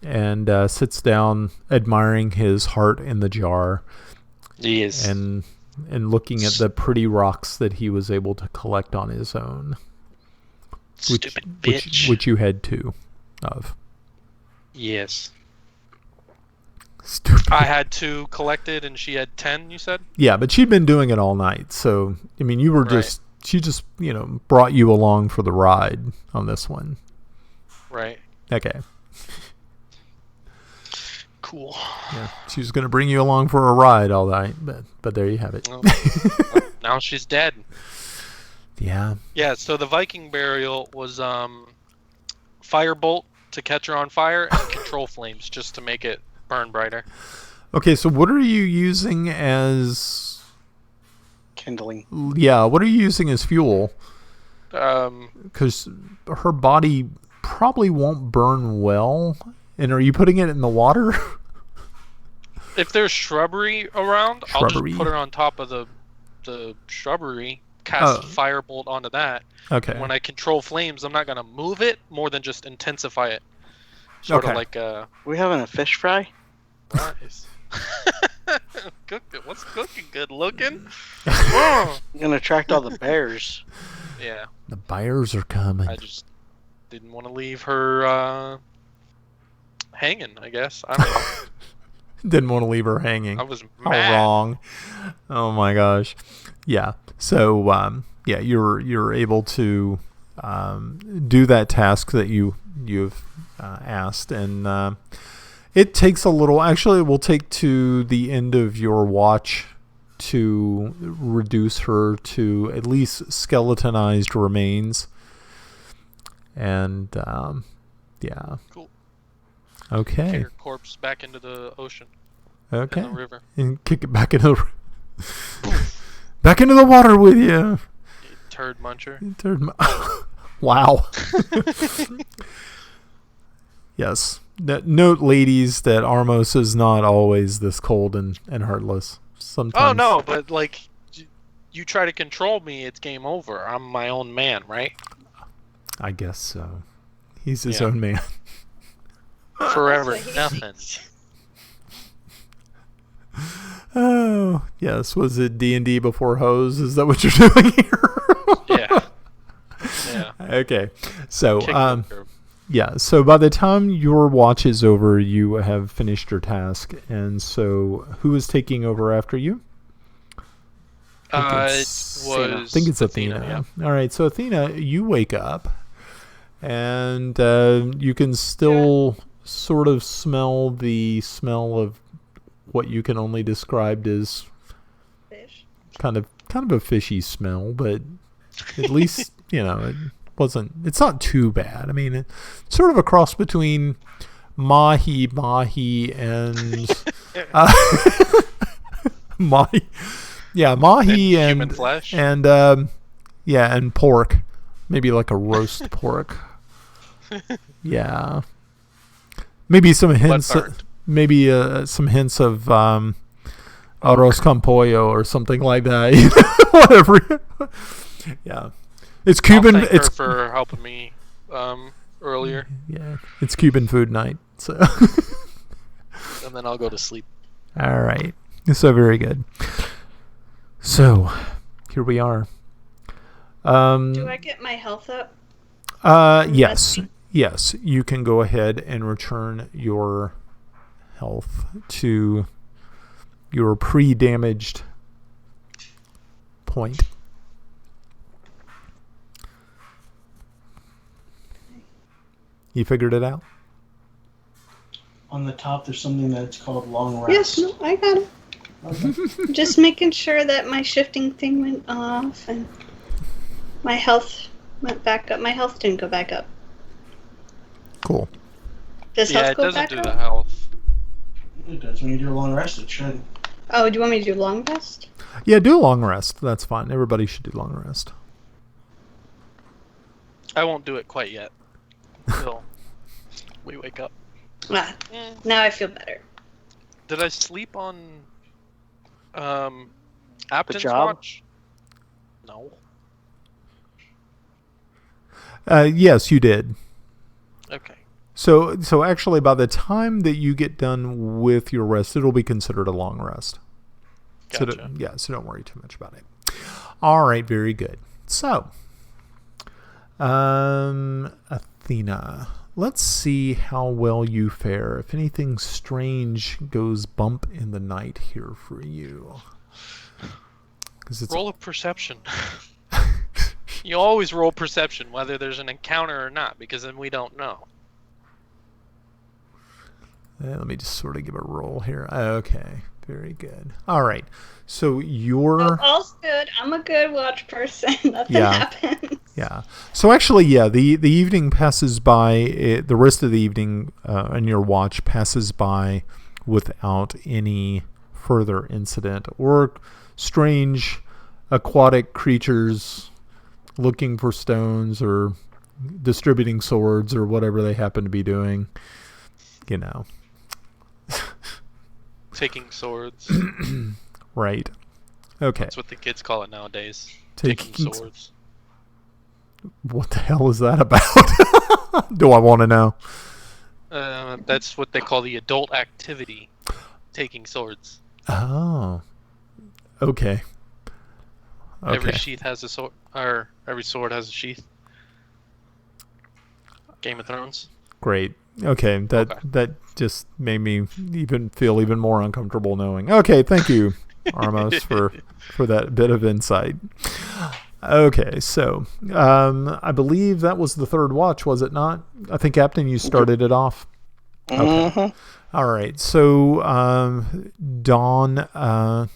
and sits down admiring his heart in the jar. Yes. And looking at the pretty rocks that he was able to collect on his own. Stupid bitch. Which you had two of. Yes. Stupid. I had 2 collected and she had 10, you said? Yeah, but she'd been doing it all night. So, I mean, you were she just, brought you along for the ride on this one. Right. Okay. Cool. Yeah, she was going to bring you along for a ride all night, but there you have it. Well, now she's dead. Yeah. Yeah, so the Viking burial was firebolt to catch her on fire and control flames just to make it burn brighter. Okay, so what are you using as kindling? Yeah, what are you using as fuel? Because her body probably won't burn well. And are you putting it in the water? If there's shrubbery around, I'll just put her on top of the shrubbery, cast firebolt onto that. Okay. And when I control flames, I'm not going to move it more than just intensify it. Sort of like we having a fish fry? Nice. What's cooking? Good looking? I'm going to attract all the bears. Yeah. The bears are coming. I just didn't want to leave her hanging, I guess. I don't know. Didn't want to leave her hanging. I was How mad. wrong. Oh my gosh. Yeah. So you're able to do that task that you've asked, and it takes a little. Actually, it will take to the end of your watch to reduce her to at least skeletonized remains. And yeah. Cool. Okay. Kick her corpse back into the ocean. Okay. In the river. And kick it back into the water with you. You turd muncher. Wow. Yes. Note, ladies, that Armos is not always this cold and heartless. Sometimes. Oh no, but like, you try to control me, it's game over. I'm my own man, right? I guess so. He's his own man. Forever nothing. Oh yes, was it D&D before hoes? Is that what you're doing here? Yeah. Okay. So, Kick the curve. yeah. So by the time your watch is over, you have finished your task. And so who is taking over after you? It I was. think it's Athena. Yeah. All right. So Athena, you wake up and you can still sort of smell the smell of what you can only describe as Fish. kind of a fishy smell, but at least, it's not too bad. I mean, it's sort of a cross between mahi and mahi. Yeah, mahi and human flesh. and and pork. Maybe like a roast pork. Yeah. Maybe some hints. Maybe some hints of arroz con pollo or something like that. Whatever. Yeah. It's Cuban. I'll thank it's her for helping me earlier. Yeah. It's Cuban food night. So. And then I'll go to sleep. All right. So very good. So here we are. Do I get my health up? Yes. Yes, you can go ahead and return your health to your pre-damaged point. You figured it out? On the top, there's something that's called long rest. Yes, no, I got it. Okay. Just making sure that my shifting thing went off and my health went back up. My health didn't go back up. Cool. Does Yeah, health it go doesn't back do up? the health. It does. When you do a long rest, it should. Oh, do you want me to do long rest? Yeah, do a long rest. That's fine. Everybody should do long rest. I won't do it quite yet. Until we wake up. Ah, now I feel better. Did I sleep on Apton's job? watch? No. Yes, you did. Okay. So actually, by the time that you get done with your rest, it'll be considered a long rest. Gotcha. So don't worry too much about it. All right, very good. So, Athena, let's see how well you fare. If anything strange goes bump in the night here for you. Roll a perception. You always roll perception, whether there's an encounter or not, because then we don't know. Let me just sort of give a roll here. Okay, very good. All right, so you're... Oh, all's good. I'm a good watch person. Nothing happens. Yeah. So actually, the evening passes by, the rest of the evening and your watch passes by without any further incident or strange aquatic creatures looking for stones or distributing swords or whatever they happen to be doing. Taking swords. Right. Okay. That's what the kids call it nowadays. Taking Taking swords. What the hell is that about? Do I want to know? That's what they call the adult activity. Taking swords. Oh. Okay. Every sheath has a sword, or every sword has a sheath. Game of Thrones. Great. Okay, that just made me feel even more uncomfortable knowing. Okay, thank you, Armos, for that bit of insight. Okay, so I believe that was the third watch, was it not? I think, Captain, you started it off. Okay. Mm-hmm. All right, so dawn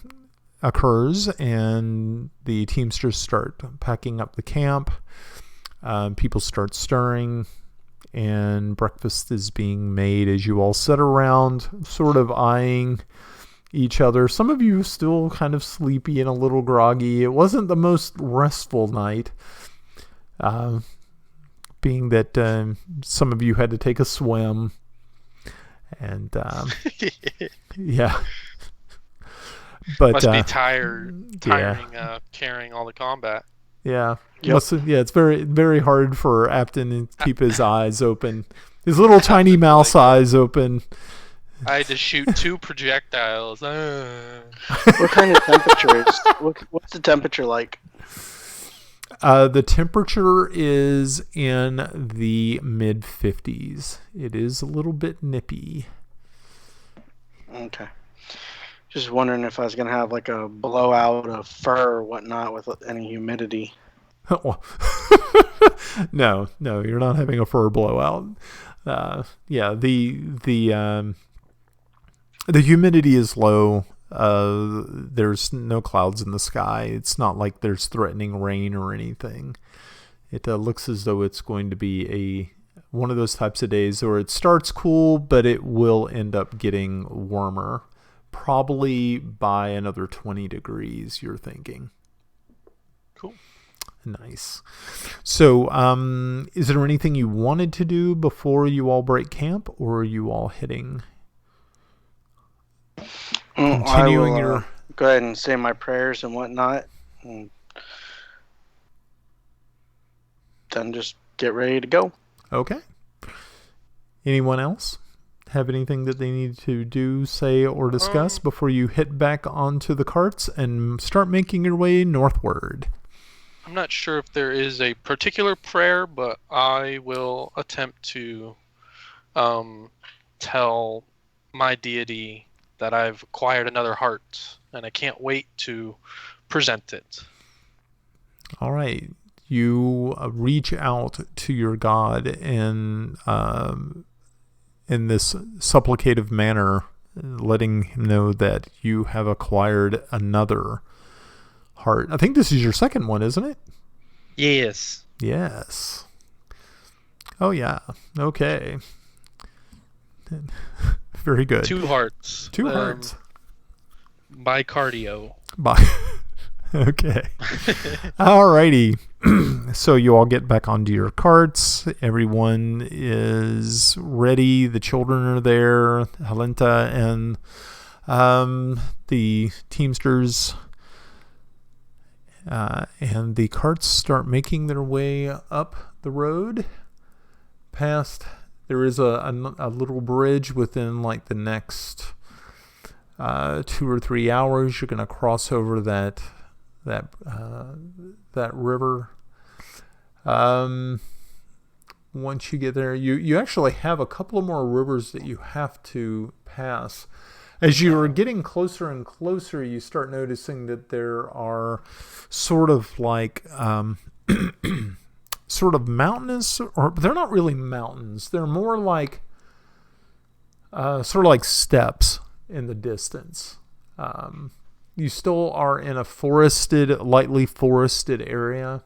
occurs and the Teamsters start packing up the camp. People start stirring and breakfast is being made as you all sit around sort of eyeing each other. Some of you still kind of sleepy and a little groggy. It wasn't the most restful night, being that some of you had to take a swim and yeah. But must be tiring carrying all the combat. Yeah. Yep. It's very, very hard for Apton to keep his eyes open. His little tiny mouse eyes open. I had to shoot 2 projectiles. What kind of temperature is? What's the temperature like? The temperature is in the mid 50s. It is a little bit nippy. Okay. Just wondering if I was gonna have like a blowout of fur or whatnot with any humidity. No, you're not having a fur blowout. Yeah, the humidity is low. There's no clouds in the sky. It's not like there's threatening rain or anything. It looks as though it's going to be one of those types of days where it starts cool, but it will end up getting warmer, probably by another 20 degrees, you're thinking. Cool. Nice. So, is there anything you wanted to do before you all break camp, or are you all heading? Continuing your... Go ahead and say my prayers and whatnot, and then just get ready to go. Okay. Anyone else have anything that they need to do, say, or discuss before you hit back onto the carts and start making your way northward? I'm not sure if there is a particular prayer, but I will attempt to tell my deity that I've acquired another heart, and I can't wait to present it. All right. You reach out to your god in this supplicative manner, letting him know that you have acquired another heart. I think this is your second one, isn't it? Yes. Yes. Oh, yeah. Okay. Very good. 2 hearts. 2 hearts. By cardio. Okay. Alrighty. So you all get back onto your carts. Everyone is ready. The children are there. Halenta and the teamsters. And the carts start making their way up the road past... There is a little bridge within like the next 2 or 3 hours. You're going to cross over that river. Once you get there, you actually have a couple of more rivers that you have to pass. As you are getting closer and closer, you start noticing that there are sort of like sort of mountainous, or they're not really mountains. They're more like sort of like steps in the distance. You still are in a lightly forested area.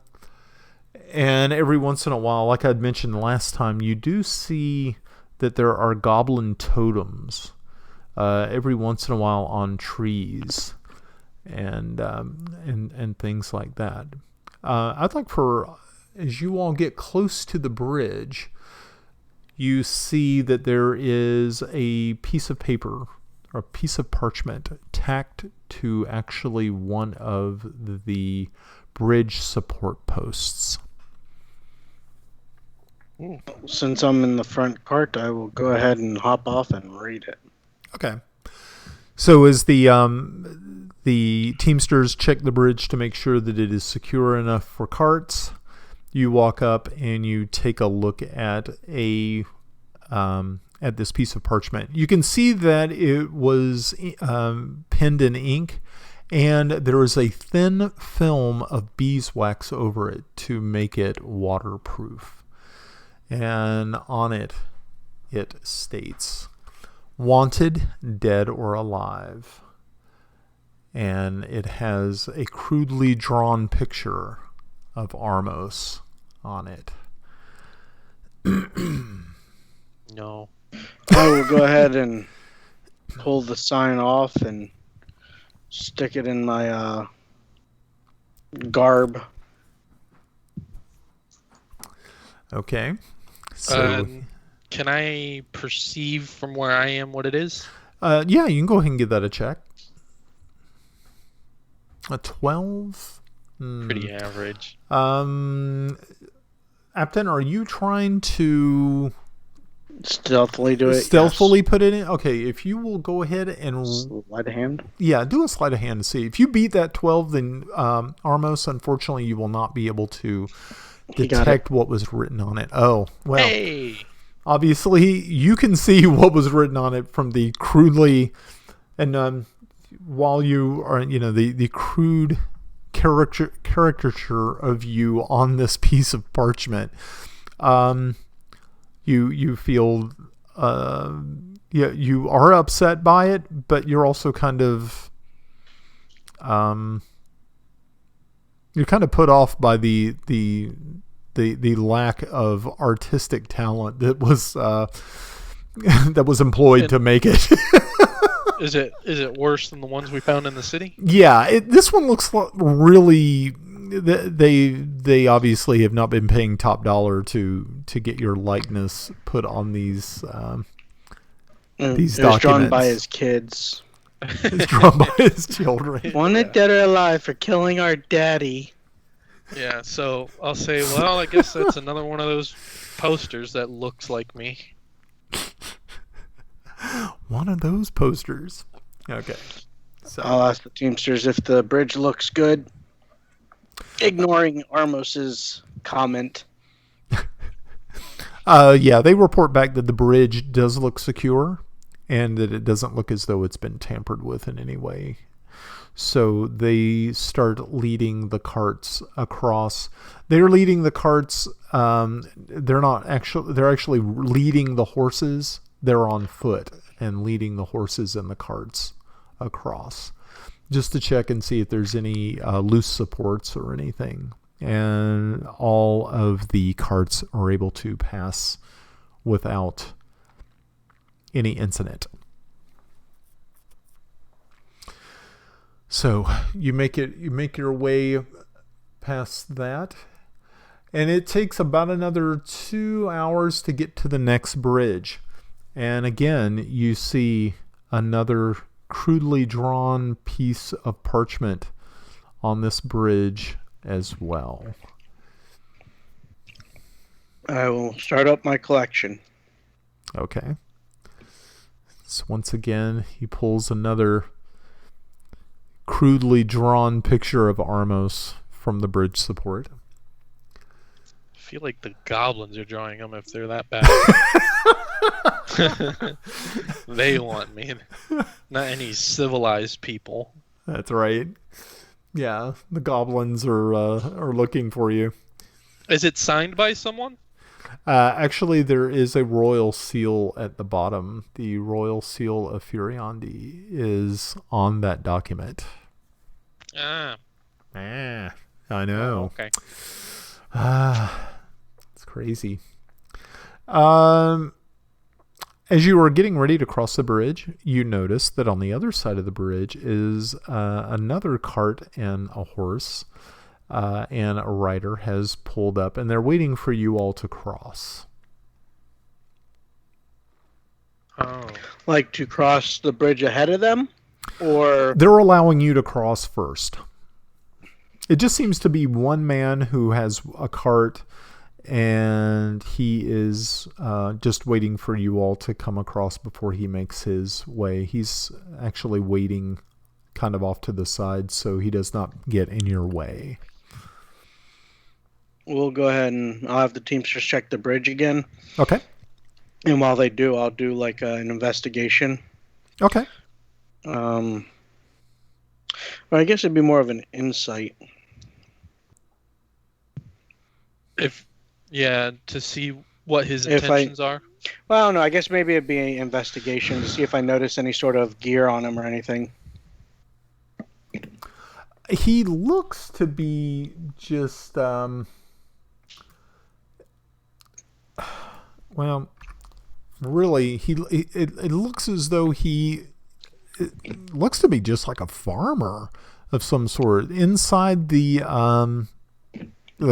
And every once in a while, like I'd mentioned last time, you do see that there are goblin totems every once in a while on trees and things like that. I'd like as you all get close to the bridge, you see that there is a piece of paper or a piece of parchment tacked to actually one of the bridge support posts. Since I'm in the front cart, I will go ahead and hop off and read it. Okay. So as the teamsters check the bridge to make sure that it is secure enough for carts, you walk up and you take a look at this piece of parchment. You can see that it was penned in ink, and there is a thin film of beeswax over it to make it waterproof. And on it, it states, "Wanted, dead or alive." And it has a crudely drawn picture of Armos on it. No. I will go ahead and pull the sign off and stick it in my garb. Okay. So can I perceive from where I am what it is? yeah, you can go ahead and give that a check. A 12? Pretty average. Apton, are you trying to Stealthily do it. Stealthily put it in. Okay, if you will go ahead and Sleight of hand. yeah, do a sleight of hand to see if you beat that 12. Then Armos, unfortunately, you will not be able to detect what was written on it. Oh well. Hey. Obviously, you can see what was written on it from the crudely, and while you are, the crude caricature of you on this piece of parchment, you feel, you are upset by it, but you're also kind of, you're kind of put off by the lack of artistic talent that was employed to make it. Is it worse than the ones we found in the city? Yeah, this one looks really. They obviously have not been paying top dollar to get your likeness put on these documents. It was drawn by his kids. It's drawn by his children. Wanted dead or alive for killing our daddy. Yeah, so I'll say, well, I guess that's another one of those posters that looks like me. One of those posters. Okay. So I'll ask the Teamsters if the bridge looks good. Ignoring Armos's comment. yeah, they report back that the bridge does look secure and that it doesn't look as though it's been tampered with in any way. So they start leading the carts across. They're leading the carts. They're actually leading the horses. They're on foot and leading the horses and the carts across, just to check and see if there's any loose supports or anything. And all of the carts are able to pass without any incident. So you make your way past that, and it takes about another 2 hours to get to the next bridge. And again, you see another crudely drawn piece of parchment on this bridge as well. I will start up my collection. Okay. So once again, he pulls another crudely drawn picture of Armos from the bridge support. I feel like the goblins are drawing them if they're that bad. They want me, not any civilized people. That's right. Yeah, the goblins are looking for you. Is it signed by someone? Actually, there is a royal seal at the bottom. The royal seal of Furiondi is on that document. Ah, I know. okay. It's crazy. As you are getting ready to cross the bridge, you notice that on the other side of the bridge is another cart and a horse, and a rider has pulled up, and they're waiting for you all to cross. Oh. Like to cross the bridge ahead of them? Or They're allowing you to cross first. It just seems to be one man who has a cart, and he is just waiting for you all to come across before he makes his way. He's actually waiting kind of off to the side so he does not get in your way. we'll go ahead and I'll have the Teamsters check the bridge again. Okay. And while they do, I'll do like an investigation. Okay. Well, I guess it'd be more of an insight. To see what his intentions are. Well, no, I guess maybe it'd be an investigation to see if I notice any sort of gear on him or anything. He looks to be just, well, really, it looks as though it looks to be just like a farmer of some sort. Inside the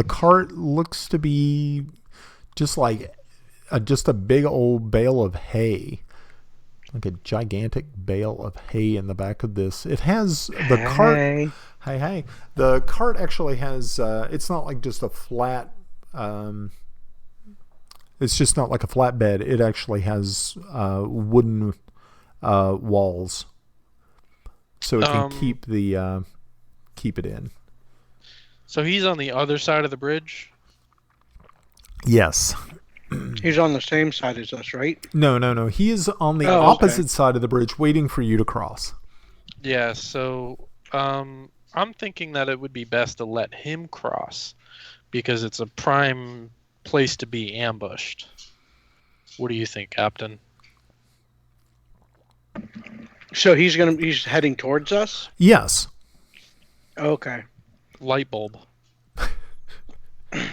cart looks to be just like just a big old bale of hay, like a gigantic bale of hay in the back of this. It has the cart. Hey. The cart actually has. It's not like just a flat. It's just not like a flatbed. It actually has wooden walls, so it can keep it in. So he's on the other side of the bridge? Yes. He's on the same side as us, right? No. He is on the opposite side of the bridge, waiting for you to cross. Yeah. So I'm thinking that it would be best to let him cross because it's a prime place to be ambushed. What do you think, Captain? So he's heading towards us? Yes. Okay. Light bulb.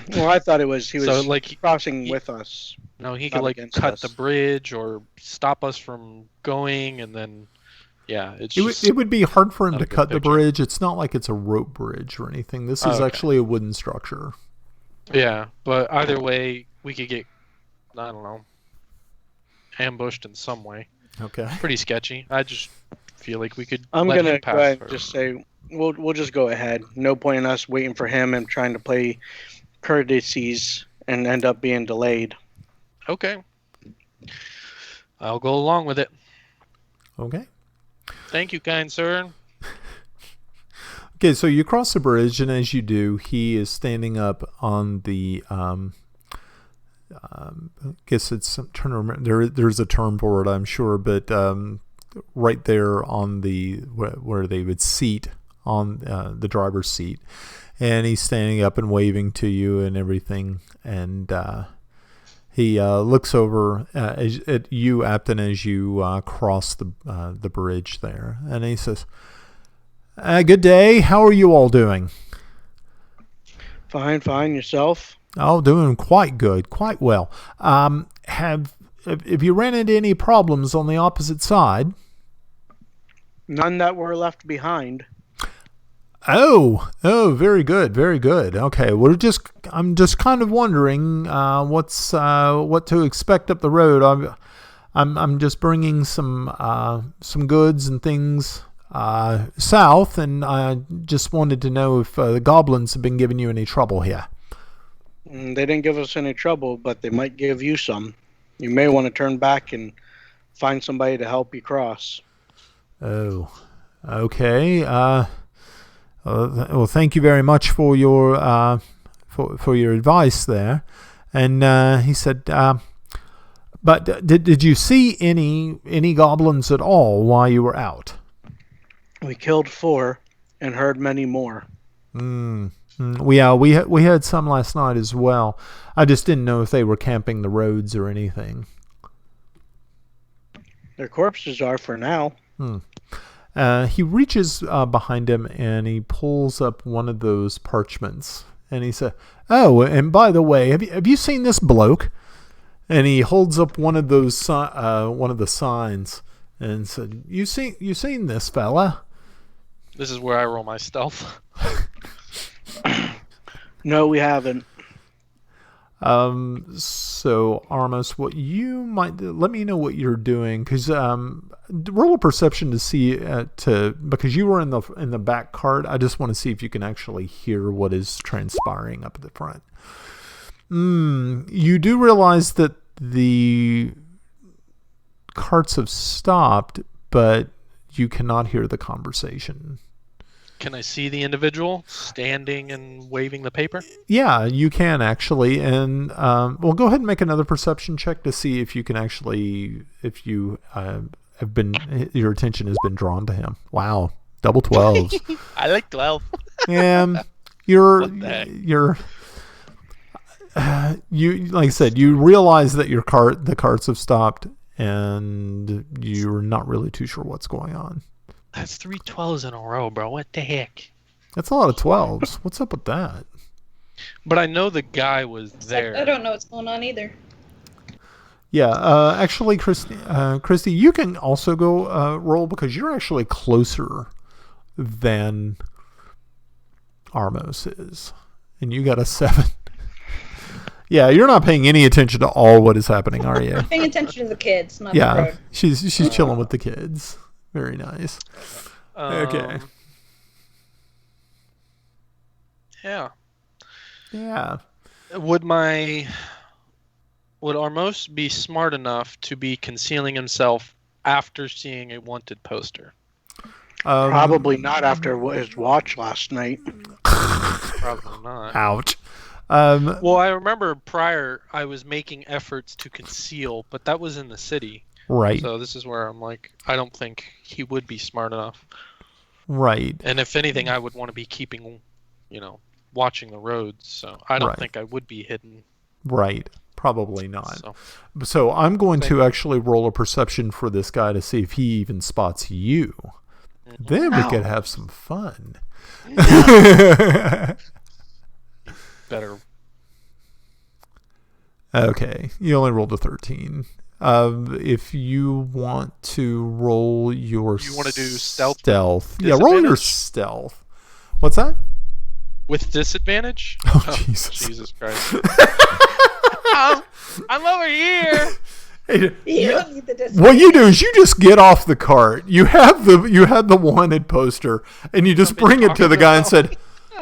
Well, I thought he was like crossing with us. No, he Not could like against cut us. the bridge or stop us from going, and then It would be hard for him not to a good cut the picture. bridge. It's not like it's a rope bridge or anything. This is Okay. actually a wooden structure. Yeah, but either way, we could get, I don't know, ambushed in some way. Okay. Pretty sketchy. I just feel like we could. I'm let gonna him go pass ahead and through. just say we'll just go ahead. No point in us waiting for him and trying to play courtesies and end up being delayed. Okay. I'll go along with it. Okay. Thank you, kind sir. Okay, so you cross the bridge, and as you do, he is standing up on the. I guess it's. I'm trying to remember. There's a term for it, I'm sure, but right there on the where they would seat on the driver's seat, and he's standing up and waving to you and everything, and he looks over at you, Apton, as you cross the bridge there, and he says, "Good day. How are you all doing?" Fine. Yourself? Oh, doing quite good, quite well. Have you ran into any problems on the opposite side? None that were left behind. Oh, very good. Okay, I'm just kind of wondering what to expect up the road. I'm just bringing some goods and things south, and I just wanted to know if the goblins have been giving you any trouble here. They didn't give us any trouble, but they might give you some. You may want to turn back and find somebody to help you cross. Oh, okay. Well, thank you very much for your for your advice there. And he said, but did you see any goblins at all while you were out? We killed 4 and heard many more. We had some last night as well. I just didn't know if they were camping the roads or anything. Their corpses are for now. He reaches behind him and he pulls up one of those parchments, and he said, "Oh, and by the way, have you seen this bloke?" And he holds up one of those one of the signs and said, "You seen this fella?" This is where I roll my stealth. No, we haven't. So Armos, what you might do, let me know what you're doing, because roll a perception to see because you were in the back cart. I just want to see if you can actually hear what is transpiring up at the front. You do realize that the carts have stopped, but you cannot hear the conversation. Can I see the individual standing and waving the paper? Yeah, you can actually, and well, go ahead and make another perception check to see if you can actually, if you your attention has been drawn to him. Wow, double 12s. I like 12. And you like I said, you realize that the carts have stopped, and you're not really too sure what's going on. That's 3 12s in a row, bro. What the heck? That's a lot of 12s. What's up with that? But I know the guy was there. I don't know what's going on either. Yeah, actually, Christy, you can also go roll, because you're actually closer than Armos is, and you got a 7. Yeah, you're not paying any attention to all what is happening, are you? I'm paying attention to the kids, not the road. she's chilling with the kids. Very nice. Okay. Yeah. Yeah. Would my would Armos be smart enough to be concealing himself after seeing a wanted poster? Probably not after his watch last night. Probably not. Ouch. Well, I remember prior I was making efforts to conceal, but that was in the city. Right. So this is where I'm like, I don't think he would be smart enough. Right. And if anything, I would want to be keeping, watching the roads. So I don't think I would be hidden. Right. Probably not. So, So I'm going to actually roll a perception for this guy to see if he even spots you. Then we could have some fun. better. Okay. You only rolled a 13. If you want to roll your You want to do stealth? Yeah, roll your stealth. What's that? With disadvantage? Oh, Jesus. Jesus Christ. I'm over here. Hey, don't need the what you do is you just get off the cart. You have the wanted poster, and you just bring it to the guy and said,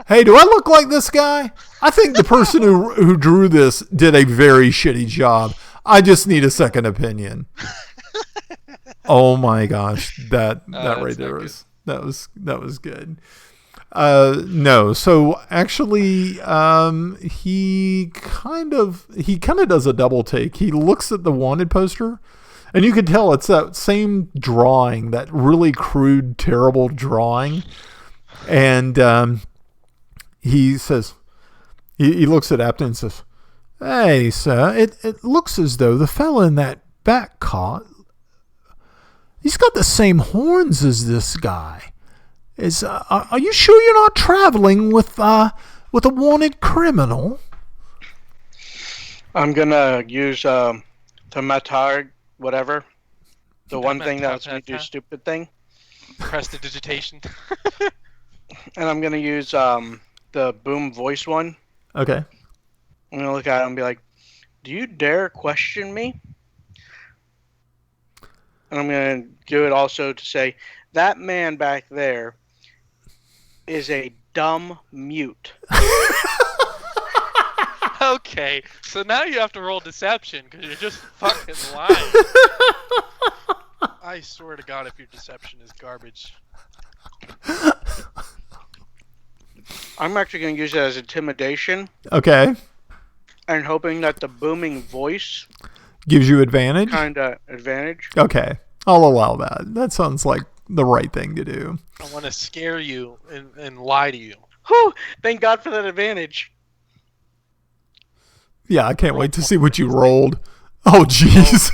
"Hey, do I look like this guy? I think the person who drew this did a very shitty job. I just need a second opinion." Oh my gosh, that right there was that was good. No, so actually, he kind of does a double take. He looks at the wanted poster, and you can tell it's that same drawing, that really crude, terrible drawing. And he says, he looks at Apton and says, "Hey, sir, it looks as though the fella in that back cart, he's got the same horns as this guy. Are you sure you're not traveling with a wanted criminal?" I'm gonna use the Matard, whatever. The one thing that lets me do stupid thing. Prestidigitation. And I'm gonna use the boom voice one. Okay. I'm gonna look at him and be like, "Do you dare question me?" And I'm gonna do it also to say, "That man back there is a dumb mute." Okay, so now you have to roll deception because you're just fucking lying. I swear to God, if your deception is garbage. I'm actually going to use it as intimidation Okay. and hoping that the booming voice Gives you advantage? kind of advantage. Okay. I'll allow that. That sounds like the right thing to do. I want to scare you and lie to you. Whew! Thank God for that advantage. Yeah, I can't wait to see what you rolled. Oh, jeez.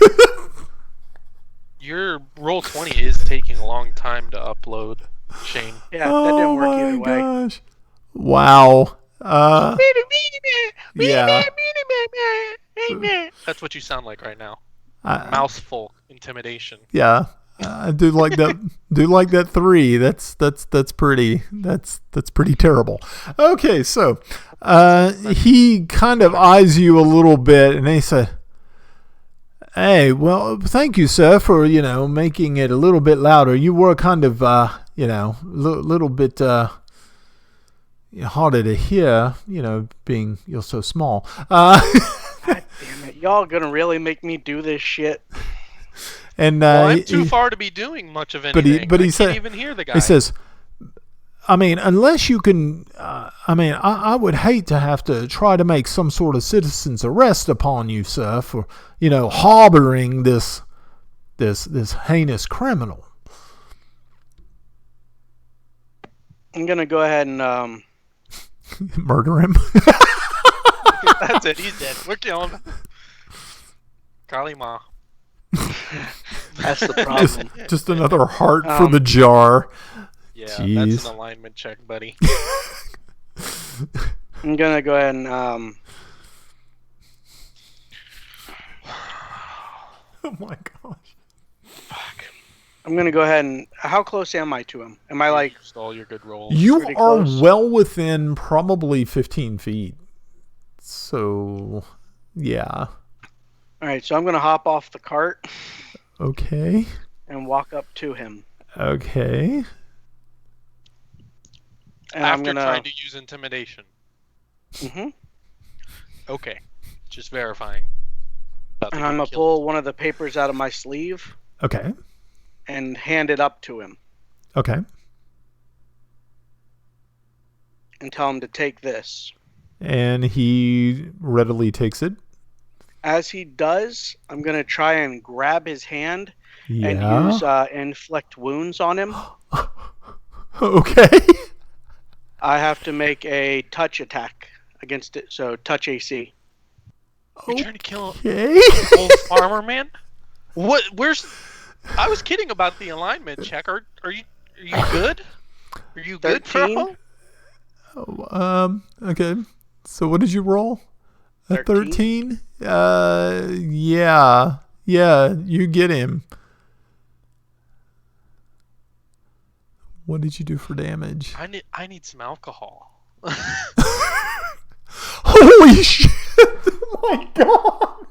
Your roll 20 is taking a long time to upload, Shane. Yeah, that didn't work either my way. gosh. Wow. Yeah. That's what you sound like right now. I- Mouthful intimidation. Yeah. I do like that. Do like that 3. That's pretty. That's pretty terrible. Okay, so he kind of eyes you a little bit, and he said, "Hey, well, thank you, sir, for making it a little bit louder. You were kind of little bit harder to hear, being you're so small." God damn it. Y'all gonna really make me do this shit? And Well, I'm too far to be doing much of anything. but he I said, can't even hear the guy. He says, "I mean, unless you can, I would hate to have to try to make some sort of citizen's arrest upon you, sir, for, harboring this heinous criminal." I'm gonna go ahead and Murder him. That's it. He's dead. We're killing him. Kalima. that's the problem. Just another heart for the jar. Yeah, Jeez. that's an alignment check, buddy. I'm gonna go ahead and Oh my gosh. fuck. I'm gonna go ahead and how close am I to him? Am I like Just all your good rolls. You pretty are close. well within probably 15 feet. So, yeah. Alright, so I'm gonna hop off the cart Okay. and walk up to him. Okay. And I'm After gonna trying to use intimidation. Mhm. Okay. Just verifying. About to And I'm get going to killed. pull one of the papers out of my sleeve Okay. and hand it up to him Okay. and tell him to take this. And he readily takes it. As he does, I'm going to try and grab his hand and Yeah. use inflict wounds on him. Okay. I have to make a touch attack against it, so touch AC. You're trying to kill Okay. an old farmer man? What? Where's? I was kidding about the alignment check. Are you good? Are you good, 13? bro? Okay. So what did you roll? A 13? 13? Yeah. Yeah, you get him. What did you do for damage? I need some alcohol. Holy shit! Oh my god!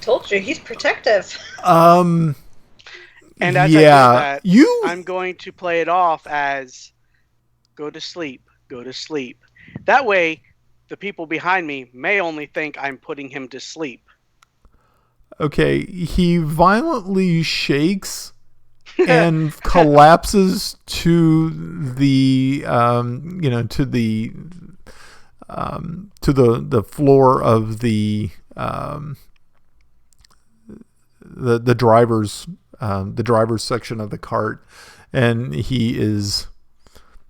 Told you, he's protective. And as I do that, I'm going to play it off as go to sleep, go to sleep. That way, the people behind me may only think I'm putting him to sleep. Okay, he violently shakes and collapses to the to the floor of the driver's section of the cart, and he is,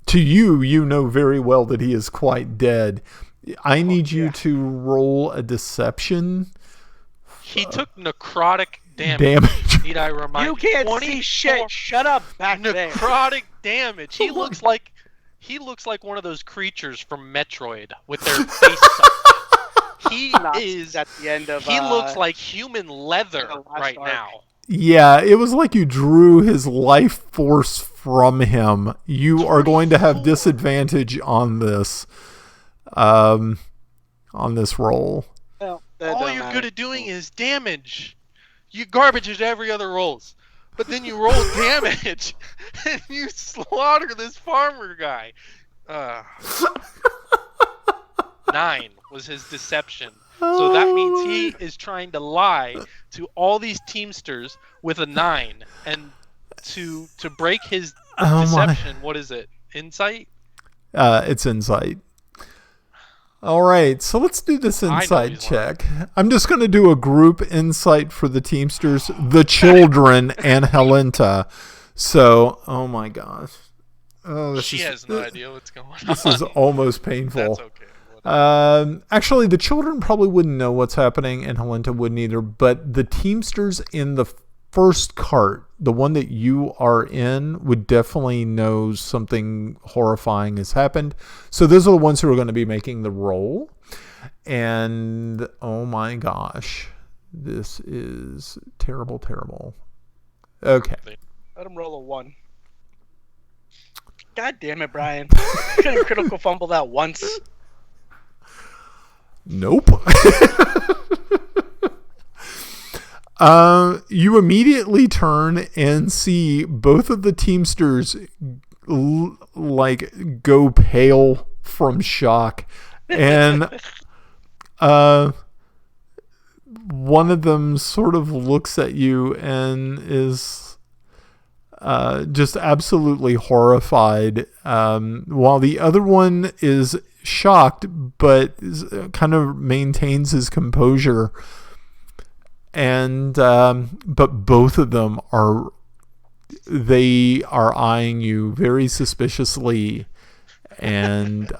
to you know very well that he is quite dead. I need you to roll a deception. He took necrotic damage. Need I remind you? Can't see shit. Shut up back there. Necrotic damage. He looks like one of those creatures from Metroid with their face sucked. He is at the end of. He looks like human leather right arc. now. Yeah, it was like you drew his life force from him. You are going to have disadvantage on this roll. Well, all you're good at doing is damage. You garbage as every other rolls. But then you roll damage and you slaughter this farmer guy. 9 was his deception. So that means he is trying to lie to all these Teamsters with a 9. And to break his deception, what is it? Insight? It's insight. All right, so let's do this insight check. I'm just going to do a group insight for the Teamsters, the children, and Helenta. So, oh my gosh. Oh, she has no idea what's going on. This is almost painful. That's okay. Actually, the children probably wouldn't know what's happening, and Helenta wouldn't either. But the Teamsters in the first cart, the one that you are in, would definitely know something horrifying has happened. So those are the ones who are going to be making the roll. And oh my gosh, this is terrible, terrible. Okay. Let him roll a 1. God damn it, Brian. Couldn't critical fumble that once. Nope. You immediately turn and see both of the Teamsters like go pale from shock, and one of them sort of looks at you and is just absolutely horrified, while the other one is shocked but kind of maintains his composure. And but both of them are eyeing you very suspiciously, and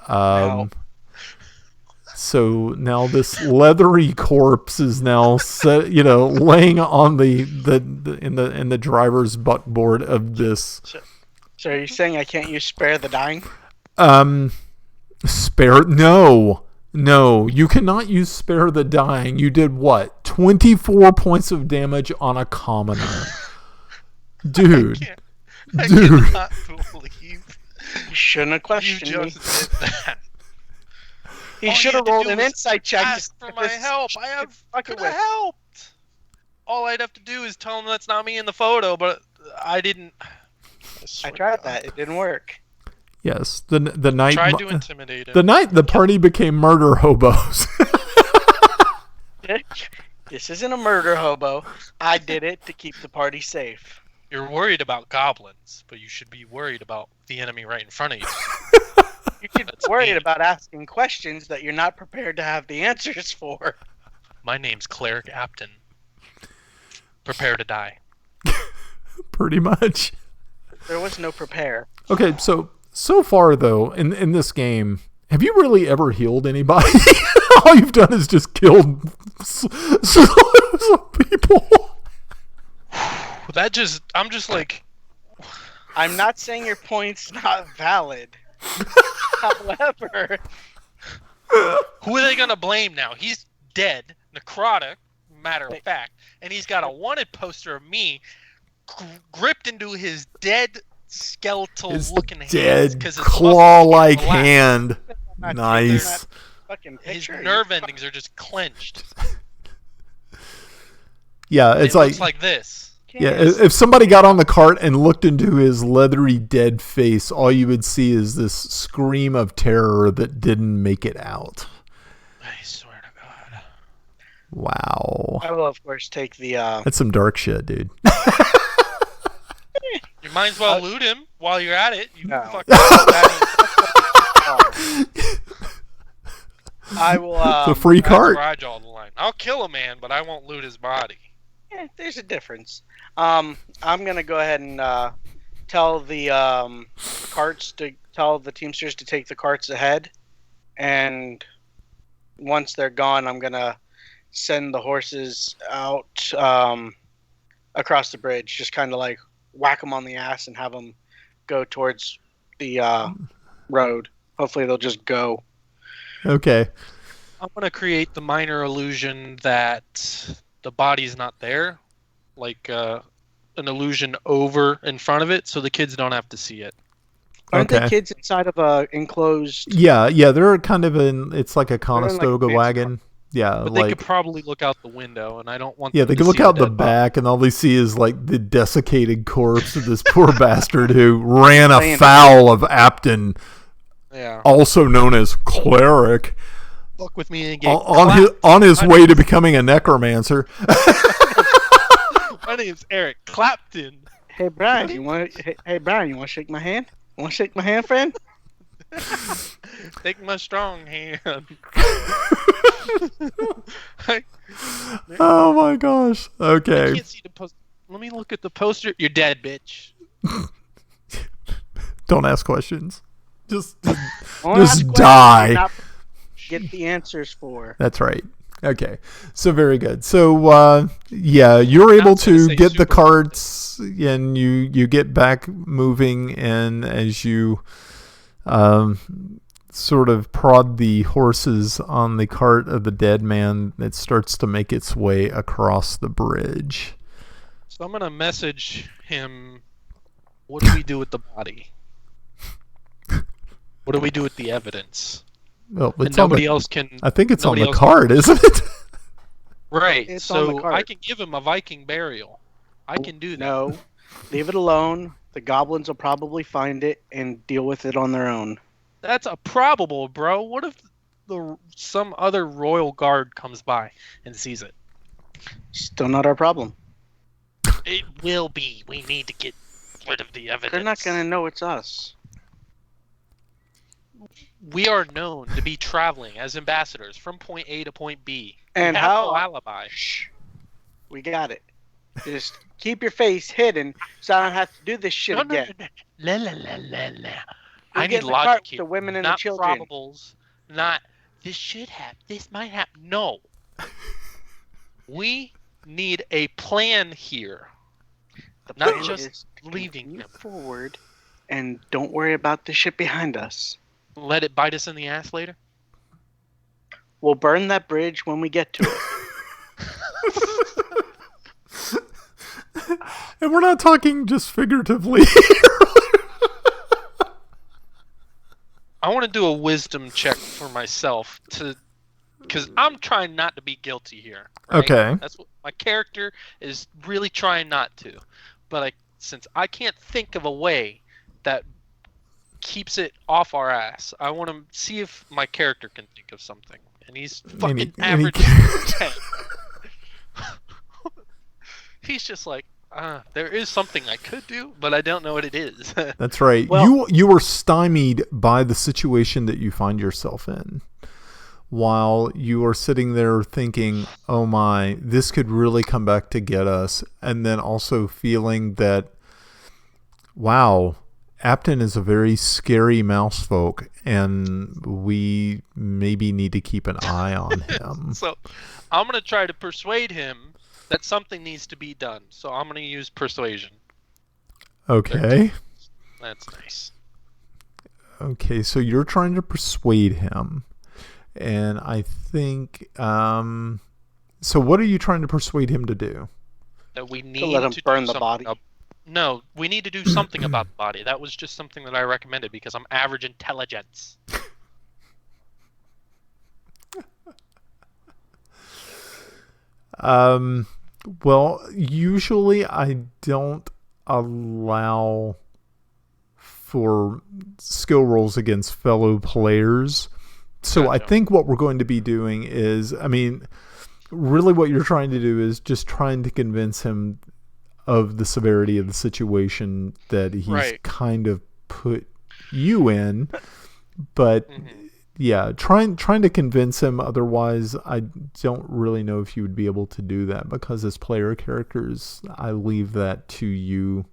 so now this leathery corpse is now laying on in the driver's buckboard of this. So are you saying I can't use spare the dying? Spare? No, you cannot use spare the dying. You did what? 24 points of damage on a commoner. Dude. I cannot believe you shouldn't have questioned you me. just did that. He should have rolled an insight check. Ask for my help. I could have helped. All I'd have to do is tell him that's not me in the photo, but I didn't. I tried that. It didn't work. Yes, the night tried to intimidate him. The night the party became murder hobos. This isn't a murder hobo. I did it to keep the party safe. You're worried about goblins, but you should be worried about the enemy right in front of you. You should be worried about asking questions that you're not prepared to have the answers for. My name's Cleric Apton. Prepare to die. Pretty much. There was no prepare. Okay, so far though, in this game, have you really ever healed anybody? All you've done is just killed some people. I'm just like... I'm not saying your point's not valid. However... Who are they going to blame now? He's dead, necrotic, matter of fact, and he's got a wanted poster of me gripped into his dead skeletal-looking hands. Dead claw-like hand. Nice. His nerve endings are just clenched. Yeah, it looks like this. Yeah, if somebody got on the cart and looked into his leathery dead face, all you would see is this scream of terror that didn't make it out. I swear to God. Wow. I will, of course, take the... That's some dark shit, dude. You might as well loot him while you're at it. You fucking I will... the free cart. I'll kill a man, but I won't loot his body. Yeah, there's a difference. I'm gonna go ahead and tell the tell the Teamsters to take the carts ahead, and once they're gone, I'm gonna send the horses out across the bridge, just kind of like whack them on the ass and have them go towards the road. Hopefully, they'll just go. Okay. I'm gonna create the minor illusion that the body's not there, like an illusion over in front of it, so the kids don't have to see it. Aren't the kids inside of a enclosed? Yeah, they're kind of it's like a Conestoga wagon. Yeah, but they could probably look out the window, and I don't want. Yeah, they could look out the back, and all they see is like the desiccated corpse of this poor bastard who ran afoul of Apton, also known as Cleric. Fuck with me and get on his way to becoming a necromancer. My name's Eric Clapton. Hey Brian, you want to shake my hand? Want to shake my hand, friend? Take my strong hand. Oh my gosh. Okay. I can't see the poster. Let me look at the poster. You're dead, bitch. Don't ask questions. Just die. Get the answers for. That's right. Okay. So very good. So you're able to get the carts and you get back moving, and as you sort of prod the horses on the cart of the dead man, it starts to make its way across the bridge. So I'm going to message him, what do we do with the body? What do we do with the evidence? Well, nobody else can. I think it's on the card, isn't it? Right. So I can give him a Viking burial. I can do that. No, leave it alone. The goblins will probably find it and deal with it on their own. That's a probable, bro. What if some other royal guard comes by and sees it? Still not our problem. It will be. We need to get rid of the evidence. They're not gonna know it's us. We are known to be traveling as ambassadors from point A to point B. And how? No alibi. Shh. We got it. Just keep your face hidden so I don't have to do this shit again. No. I need logic here. The women and not the children. Probables. Not this should happen. This might happen. No. We need a plan here. Not just leaving them forward, and don't worry about the shit behind us. Let it bite us in the ass later? We'll burn that bridge when we get to it. And we're not talking just figuratively. I want to do a wisdom check for myself because I'm trying not to be guilty here. Right? Okay. That's what my character is really trying not to. But since I can't think of a way that keeps it off our ass, I want to see if my character can think of something. and he's fucking average 10. He's just like, there is something I could do, but I don't know what it is. That's right. Well, you were stymied by the situation that you find yourself in. While you are sitting there thinking, oh my, this could really come back to get us. And then also feeling that, wow, Apton is a very scary mouse folk, and we maybe need to keep an eye on him. So I'm going to try to persuade him that something needs to be done. So I'm going to use persuasion. Okay. That's nice. Okay, so you're trying to persuade him. And I think, so what are you trying to persuade him to do? That we need to let him burn the body. No, we need to do something about the body. That was just something that I recommended because I'm average intelligence. Well, usually I don't allow for skill rolls against fellow players. So gotcha. I think what we're going to be doing is, I mean, really what you're trying to do is just trying to convince him of the severity of the situation that he's kind of put you in. But yeah, trying to convince him. Otherwise, I don't really know if you would be able to do that, because as player characters, I leave that to you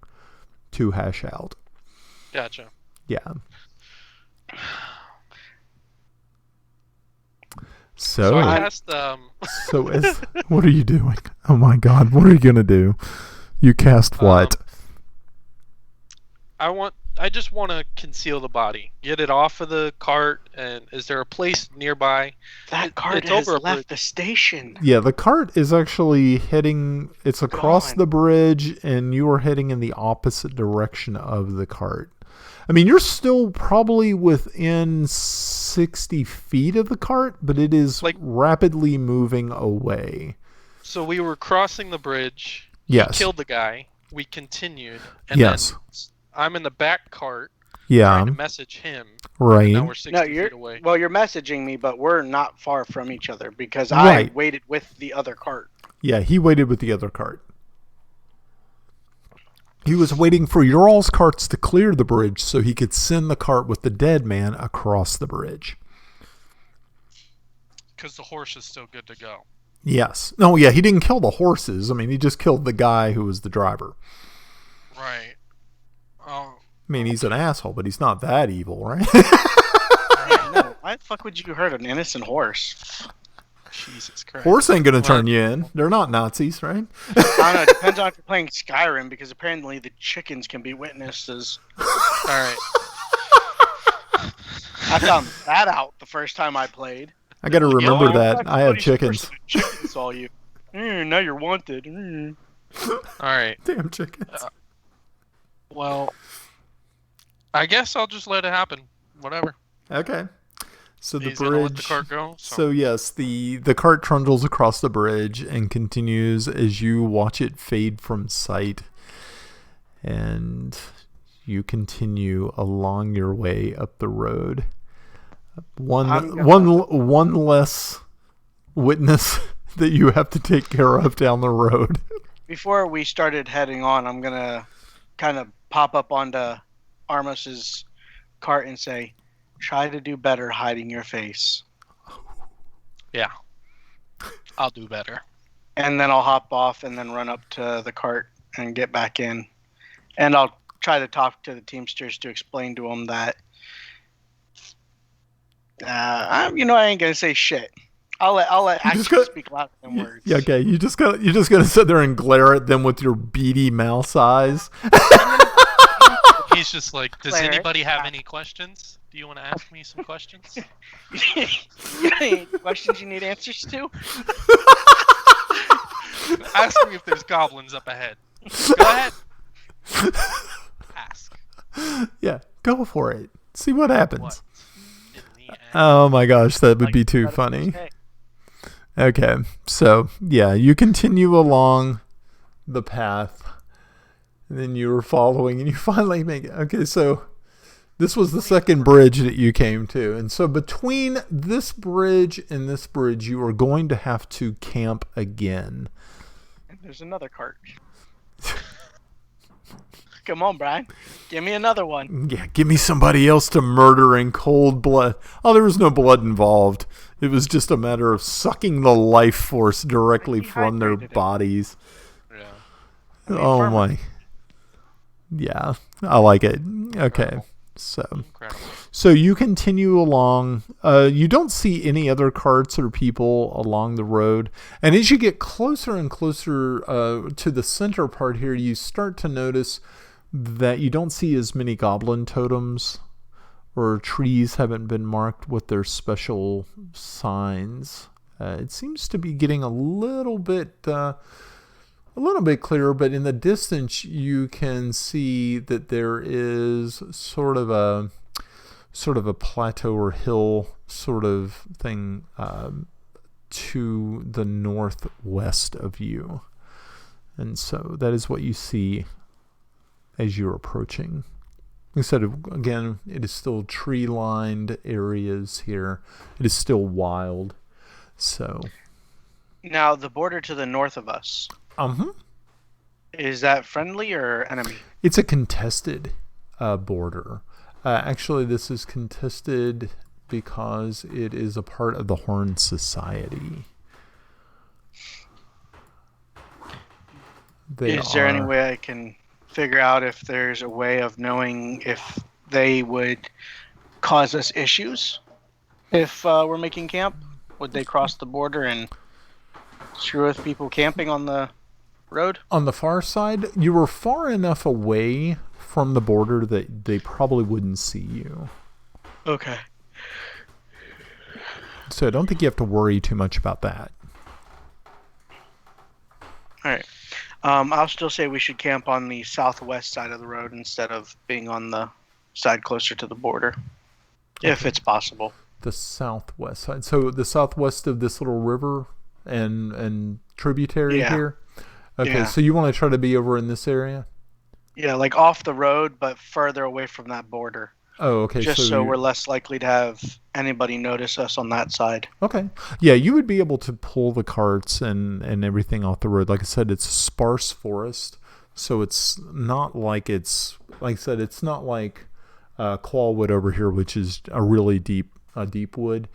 to hash out. Gotcha. Yeah. So I asked, what are you doing? Oh my God, what are you gonna do? You cast what? I just want to conceal the body, get it off of the cart. And is there a place nearby? That cart has left the station. Yeah, the cart is actually heading. It's across the bridge, and you are heading in the opposite direction of the cart. I mean, you're still probably within 60 feet of the cart, but it is rapidly moving away. So we were crossing the bridge. Yes. He killed the guy. We continued. And then I'm in the back cart trying to message him. Right. Now we're 60 feet away. Well, you're messaging me, but we're not far from each other because I waited with the other cart. Yeah, he waited with the other cart. He was waiting for your all's carts to clear the bridge so he could send the cart with the dead man across the bridge. Because the horse is still good to go. Yes. No, yeah, he didn't kill the horses. I mean, he just killed the guy who was the driver. Right. I mean, he's an asshole, but he's not that evil, right? No, why the fuck would you hurt an innocent horse? Jesus Christ. Horse ain't gonna turn you in. They're not Nazis, right? I don't know. It depends on if you're playing Skyrim, because apparently the chickens can be witnesses. Alright. I found that out the first time I played. I gotta remember that. I have chickens. Chickens saw you. Now you're wanted. Alright. Damn chickens. Well, I guess I'll just let it happen. Whatever. Okay. So the He's bridge. gonna let the cart go. So yes, the cart trundles across the bridge and continues as you watch it fade from sight, and you continue along your way up the road. One less witness that you have to take care of down the road. Before we started heading on, I'm gonna kind of pop up onto Armos's cart and say, "Try to do better hiding your face." Yeah. I'll do better. And then I'll hop off and then run up to the cart and get back in. And I'll try to talk to the Teamsters to explain to them that, I ain't gonna say shit. I'll let actions speak louder than words. Yeah, okay. You just gotta sit there and glare at them with your beady mouse eyes. He's just like, does anybody have any questions? Do you want to ask me some questions? You got any questions you need answers to? Ask me if there's goblins up ahead. Go ahead. Ask. Yeah, go for it. See what happens. Oh my gosh, that would be too funny. Okay, so yeah, you continue along the path, and then you were following, and you finally make it. Okay, so This was the second bridge that you came to. And so between this bridge and this bridge, you are going to have to camp again. And there's another cart. Come on, Brian. Give me another one. Yeah, give me somebody else to murder in cold blood. Oh, there was no blood involved. It was just a matter of sucking the life force directly from their bodies. Yeah. Oh, my. Yeah, I like it. Okay. So you continue along. You don't see any other carts or people along the road. And as you get closer and closer to the center part here, you start to notice that you don't see as many goblin totems, or trees haven't been marked with their special signs. It seems to be getting a little bit clearer, but in the distance you can see that there is sort of a plateau or hill sort of thing to the northwest of you. And so that is what you see as you're approaching. Instead of, again, it is still tree-lined areas here. It is still wild. So now the border to the north of us. Is that friendly or enemy? It's a contested border. Actually, this is contested because it is a part of the Horn Society. Is there any way I can figure out if there's a way of knowing if they would cause us issues if we're making camp? Would they cross the border and screw with people camping on the road? On the far side, you were far enough away from the border that they probably wouldn't see you. Okay. So I don't think you have to worry too much about that. All right. I'll still say we should camp on the southwest side of the road instead of being on the side closer to the border, if it's possible. The southwest side. So the southwest of this little river and tributary here? Okay, yeah. So you want to try to be over in this area? Yeah, like off the road, but further away from that border. Oh, okay. Just so we're less likely to have anybody notice us on that side. Okay. Yeah, you would be able to pull the carts and everything off the road. Like I said, it's a sparse forest, so it's not like it's not like clawwood over here, which is a really deep wood.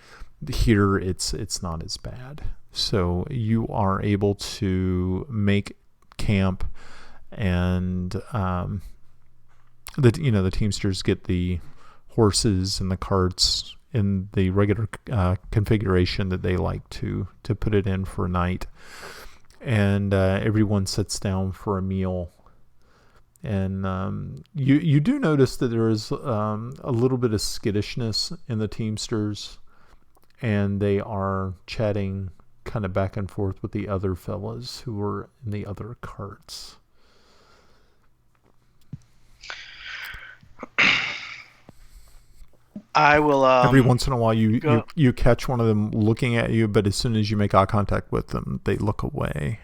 Here, it's not as bad. So you are able to make camp, and the Teamsters get the horses and the carts in the regular configuration that they like to put it in for a night, and everyone sits down for a meal. And you do notice that there is a little bit of skittishness in the Teamsters, and they are chatting kind of back and forth with the other fellas who were in the other carts. I will. Every once in a while, you catch one of them looking at you, but as soon as you make eye contact with them, they look away.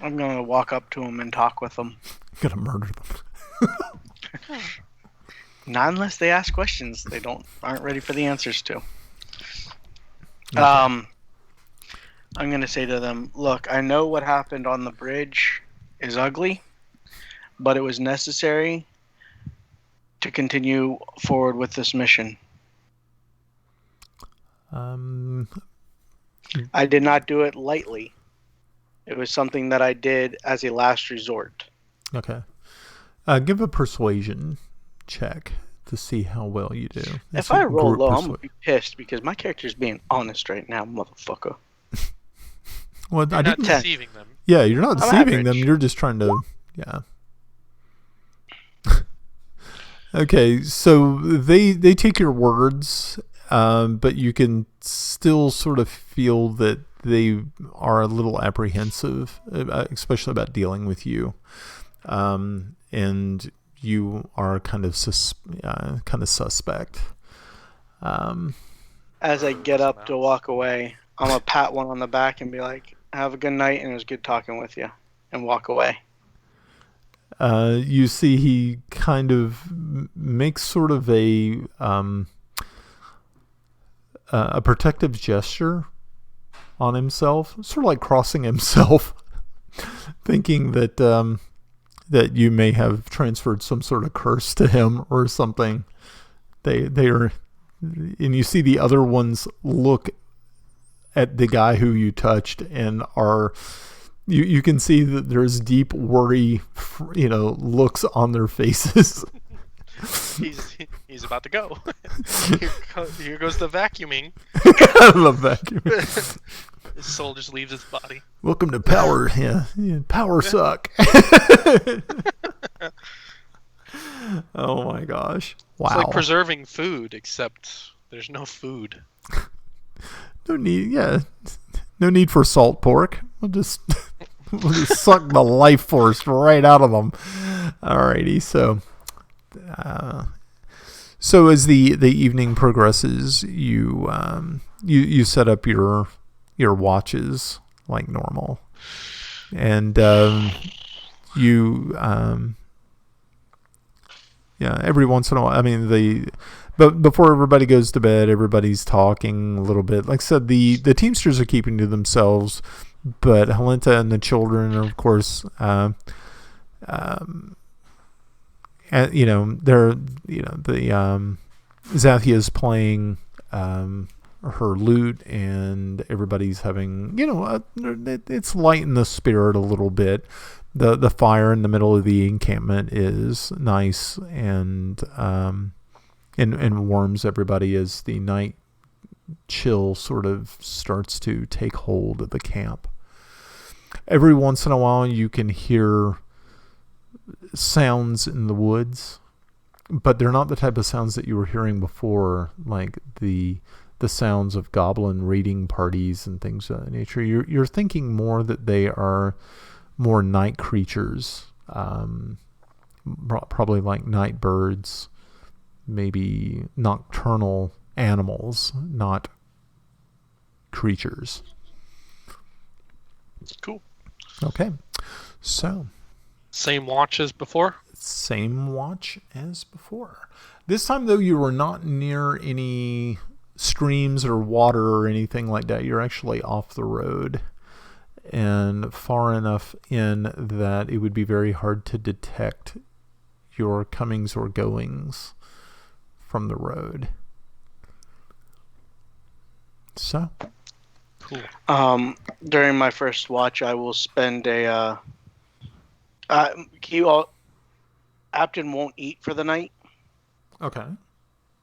I'm gonna walk up to them and talk with them. You're gonna murder them. Not unless they ask questions they aren't ready for the answers to. Okay. I'm gonna say to them, look, I know what happened on the bridge is ugly, but it was necessary to continue forward with this mission. I did not do it lightly. It was something that I did as a last resort. Okay. Give a persuasion check to see how well you do. If I roll low, I'm going to be pissed because my character's being honest right now, motherfucker. Well, you're not deceiving them. Yeah, you're not deceiving them. You're just trying to... Yeah. Okay, so they take your words, but you can still sort of feel that they are a little apprehensive, especially about dealing with you, and you are kind of suspect. As I get up to walk away, I'm gonna pat one on the back and be like, "Have a good night, and it was good talking with you," and walk away. You see he kind of makes sort of a protective gesture on himself, sort of like crossing himself, thinking that that you may have transferred some sort of curse to him or something. They are, and you see the other ones look at the guy who you touched and are, you can see that there's deep worry, looks on their faces. He's about to go. Here goes the vacuuming. I love vacuuming. His soul just leaves his body. Welcome to power. Yeah, power suck. Oh my gosh! Wow. It's like preserving food, except there's no food. No need. Yeah, no need for salt pork. We'll just suck the life force right out of them. Alrighty, so as the evening progresses, you set up your watches like normal, and every once in a while, but before everybody goes to bed, everybody's talking a little bit. Like I said, the Teamsters are keeping to themselves, but Helenta and the children are, of course, Zathia's playing her lute, and everybody's having, it's lighting the spirit a little bit. The fire in the middle of the encampment is nice and warms everybody as the night chill sort of starts to take hold of the camp. Every once in a while you can hear sounds in the woods, but they're not the type of sounds that you were hearing before, like the sounds of goblin raiding parties and things of that nature. You're thinking more that they are more night creatures, probably like night birds, maybe nocturnal animals, not creatures. Cool. Okay, so same watch as before? Same watch as before. This time, though, you were not near any streams or water or anything like that. You're actually off the road and far enough in that it would be very hard to detect your comings or goings from the road. So cool. During my first watch, I will spend Apton won't eat for the night. Okay.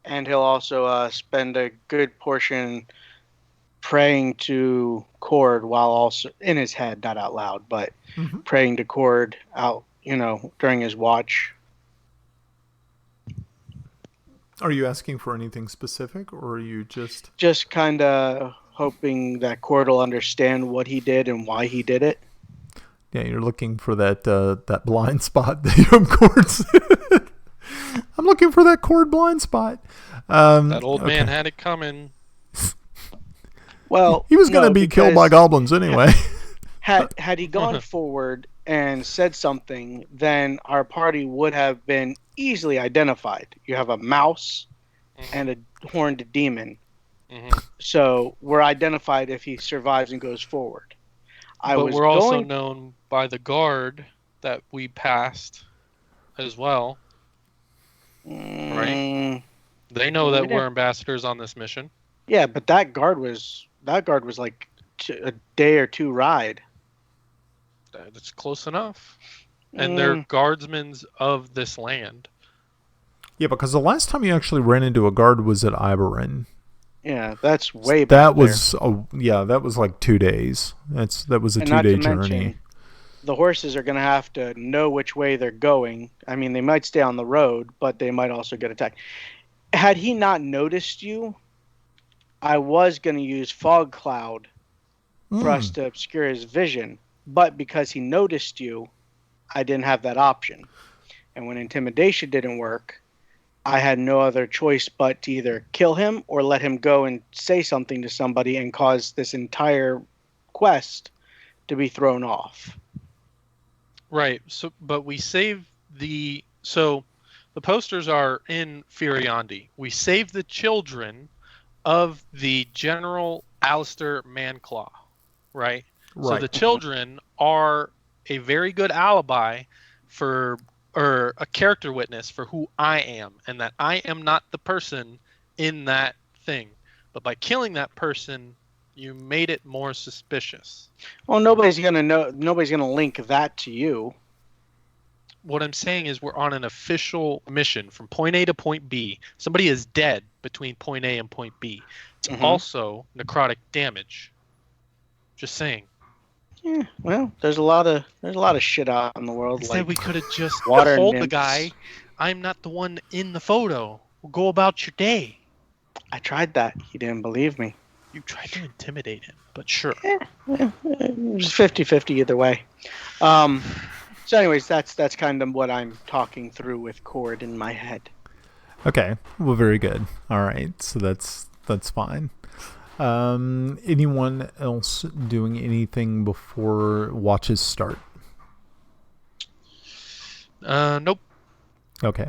And he'll also spend a good portion praying to Cord, while also in his head, not out loud, but praying to Cord out, during his watch. Are you asking for anything specific, or are you just kind of hoping that Cord will understand what he did and why he did it? Yeah, you're looking for that blind spot that Cord's. I'm looking for that Cord blind spot. That old man had it coming. Well, he was going to be killed by goblins anyway. Had he gone forward and said something, then our party would have been easily identified. You have a mouse and a horned demon. So we're identified if he survives and goes forward. But we're also known by the guard that we passed as well. Right? They know that we're ambassadors on this mission. Yeah, but that guard was like a day or two ride. That's close enough. And they're guardsmen of this land. Yeah, because the last time you actually ran into a guard was at Iberin. Yeah, that's way back there. That was like 2 days. That was a 2-day journey. The horses are going to have to know which way they're going. I mean, they might stay on the road, but they might also get attacked. Had he not noticed you, I was going to use fog cloud for us to obscure his vision, but because he noticed you, I didn't have that option. And when intimidation didn't work, I had no other choice but to either kill him or let him go and say something to somebody and cause this entire quest to be thrown off. Right. So, but we save so the posters are in Furiandi. We save the children of the General Alistair Manclaw, right? So the children are a very good alibi or a character witness for who I am, and that I am not the person in that thing. But by killing that person, you made it more suspicious. Well, nobody's gonna know. Nobody's gonna link that to you. What I'm saying is we're on an official mission from point A to point B. Somebody is dead between point A and point B. It's also necrotic damage. Just saying. Yeah, well, there's a lot of shit out in the world. Instead, we could have just told the guy, "I'm not the one in the photo. Go about your day." I tried that. He didn't believe me. You tried to intimidate him, but sure. It was 50-50 either way. So anyways, that's kind of what I'm talking through with Cord in my head. Okay. Well, very good. All right. So that's fine. Anyone else doing anything before watches start? Nope. Okay.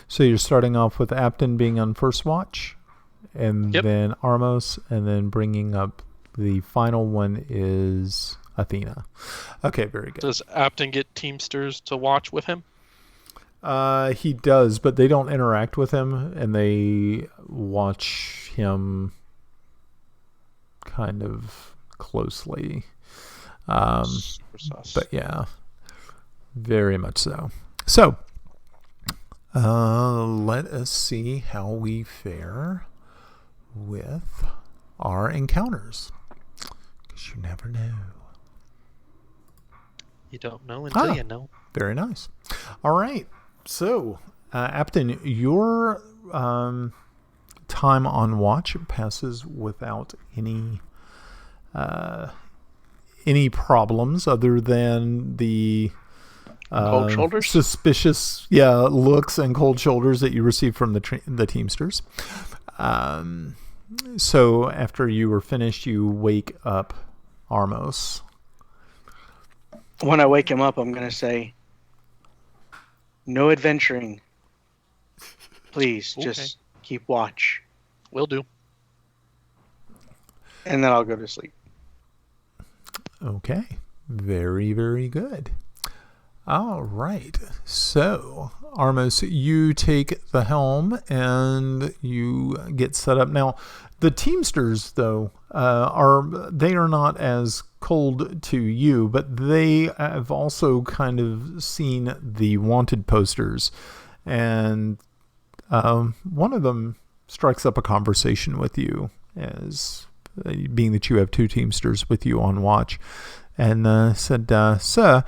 So you're starting off with Apton being on first watch, and then Armos, and then bringing up the final one is Athena. Okay, very good. Does Apton get Teamsters to watch with him? He does, but they don't interact with him, and they watch him kind of closely. But yeah, very much so. So, let us see how we fare with our encounters. Because you never know. You don't know until you know. Very nice. All right. So, Apton, your time on watch passes without any problems other than the cold shoulders, suspicious looks and cold shoulders that you received from the Teamsters. So after you were finished, you wake up Armos. When I wake him up, I'm going to say, no adventuring. Please, just keep watch. Will do. And then I'll go to sleep. Okay. Very, very good. All right. So, Armos, you take the helm and you get set up. Now, the Teamsters, though, are not as cold to you, but they have also kind of seen the wanted posters, and one of them strikes up a conversation with you, as being that you have two Teamsters with you on watch, and said, "Sir,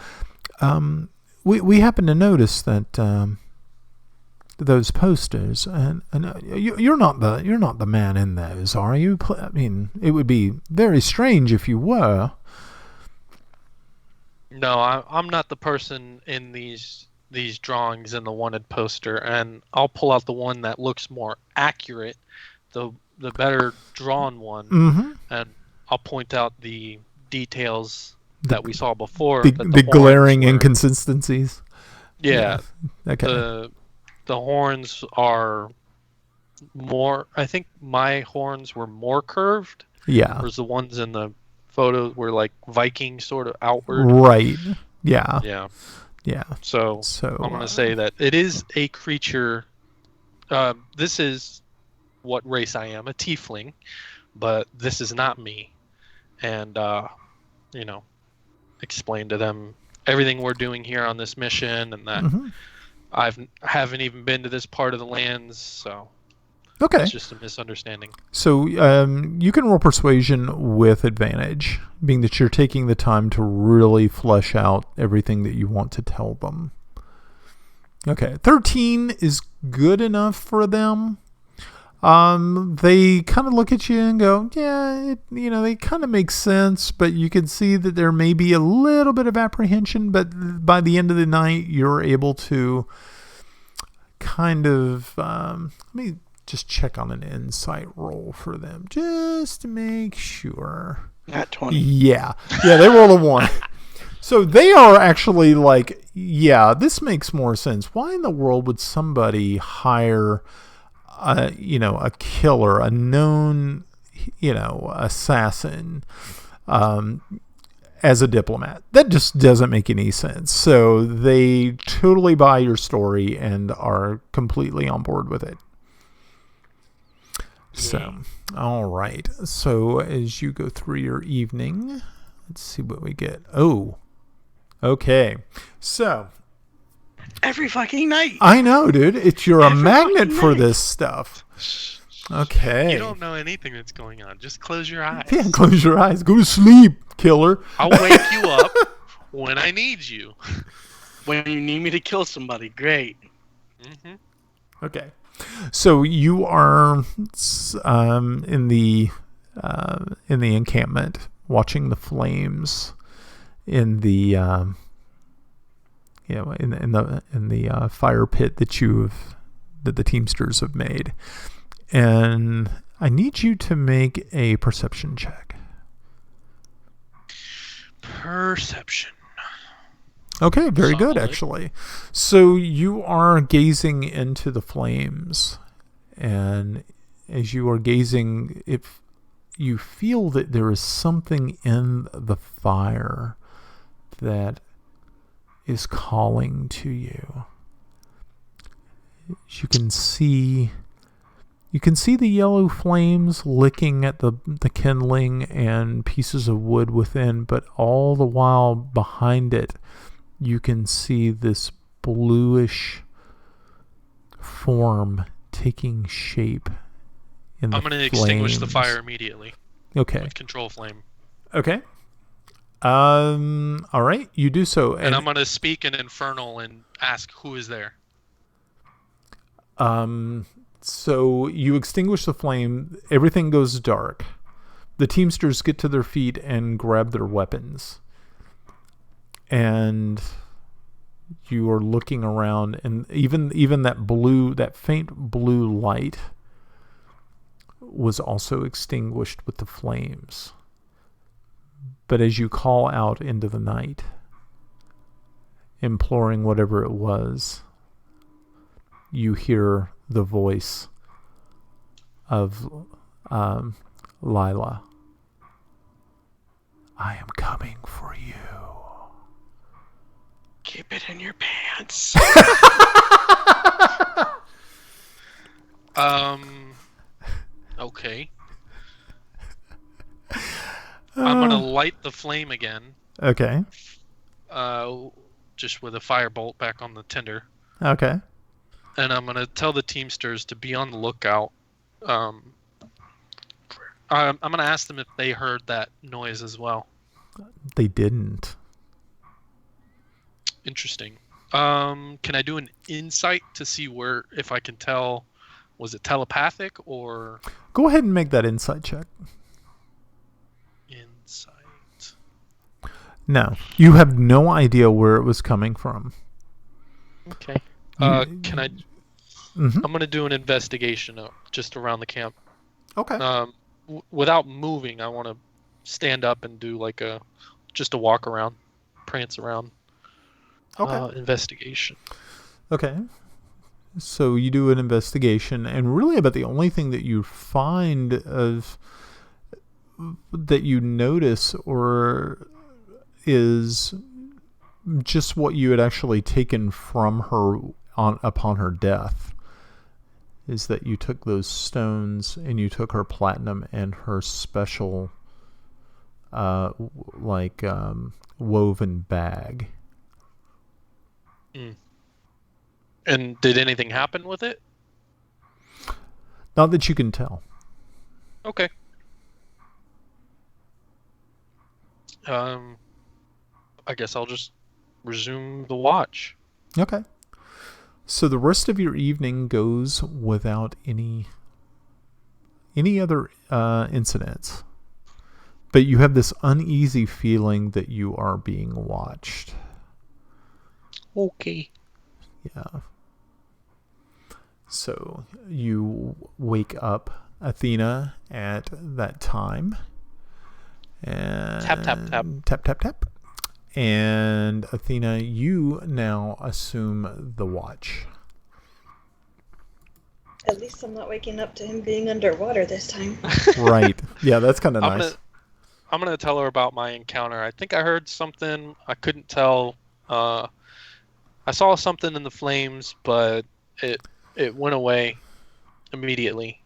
we happen to notice that those posters, and you're not the man in those, are you? I mean, it would be very strange if you were." No, I'm not the person in these drawings in the wanted poster, and I'll pull out the one that looks more accurate, the better drawn one, and I'll point out the details that we saw before. The glaring inconsistencies. Yeah. Okay. The horns are more. I think my horns were more curved. Yeah. Whereas the ones in the photos were like Viking sort of outward. Right. Yeah. Yeah. Yeah. So I'm going to say that it is a creature. This is what race I am, a tiefling, but this is not me. And, explain to them everything we're doing here on this mission, and that I haven't even been to this part of the lands, so it's just a misunderstanding. So you can roll persuasion with advantage, being that you're taking the time to really flesh out everything that you want to tell them. Okay, 13 is good enough for them. They kind of look at you and go, yeah, they kind of make sense, but you can see that there may be a little bit of apprehension, but by the end of the night, you're able to kind of, let me just check on an insight roll for them, just to make sure. At 20. Yeah, they roll a 1. So they are actually like, yeah, this makes more sense. Why in the world would somebody hire, a killer, a known, assassin, as a diplomat? That just doesn't make any sense. So they totally buy your story and are completely on board with it. So, all right. So as you go through your evening, let's see what we get. Oh, okay. So every fucking night. I know, dude. You're a magnet for this stuff. Okay. You don't know anything that's going on. Just close your eyes. Yeah, close your eyes. Go to sleep, killer. I'll wake you up when I need you. When you need me to kill somebody, great. Mm-hmm. Okay. So you are in the encampment, watching the flames in the in the fire pit that the Teamsters have made, and I need you to make a perception check. Perception. Okay, very good, actually. So you are gazing into the flames, and as you are gazing, if you feel that there is something in the fire that is calling to you. You can see the yellow flames licking at the kindling and pieces of wood within, but all the while behind it, you can see this bluish form taking shape in the flames. I'm going to extinguish the fire immediately. Okay. With control flame. Okay. All right, you do so. And I'm going to speak in Infernal and ask who is there. So you extinguish the flame. Everything goes dark. The Teamsters get to their feet and grab their weapons. And you are looking around, and even that faint blue light was also extinguished with the flames. But as you call out into the night, imploring whatever it was, you hear the voice of Lila. I am coming for you. Keep it in your pants. Okay. I'm gonna light the flame again. Okay. Just with a firebolt back on the tinder. Okay. And I'm gonna tell the Teamsters to be on the lookout. I'm gonna ask them if they heard that noise as well. They didn't. Interesting. Can I do an insight to see if I can tell, was it telepathic or? Go ahead and make that insight check. Insight. No, you have no idea where it was coming from. Okay. Can I? Mm-hmm. I'm gonna do an investigation just around the camp. Okay. Without moving, I want to stand up and do just a walk around, prance around. Okay. Investigation. Okay. So you do an investigation, and really about the only thing that you find that you notice is just what you had actually taken from her upon her death. Is that you took those stones and you took her platinum and her special woven bag. And did anything happen with it? Not that you can tell. Okay. I guess I'll just resume the watch. Okay. So the rest of your evening goes without any other incidents. But you have this uneasy feeling that you are being watched. Okay. Yeah. So you wake up Athena at that time. And tap, tap, tap. Tap, tap, tap. And Athena, you now assume the watch. At least I'm not waking up to him being underwater this time. Right. Yeah, that's kind of nice. I'm gonna tell her about my encounter. I think I heard something. I couldn't tell. I saw something in the flames, but it went away immediately.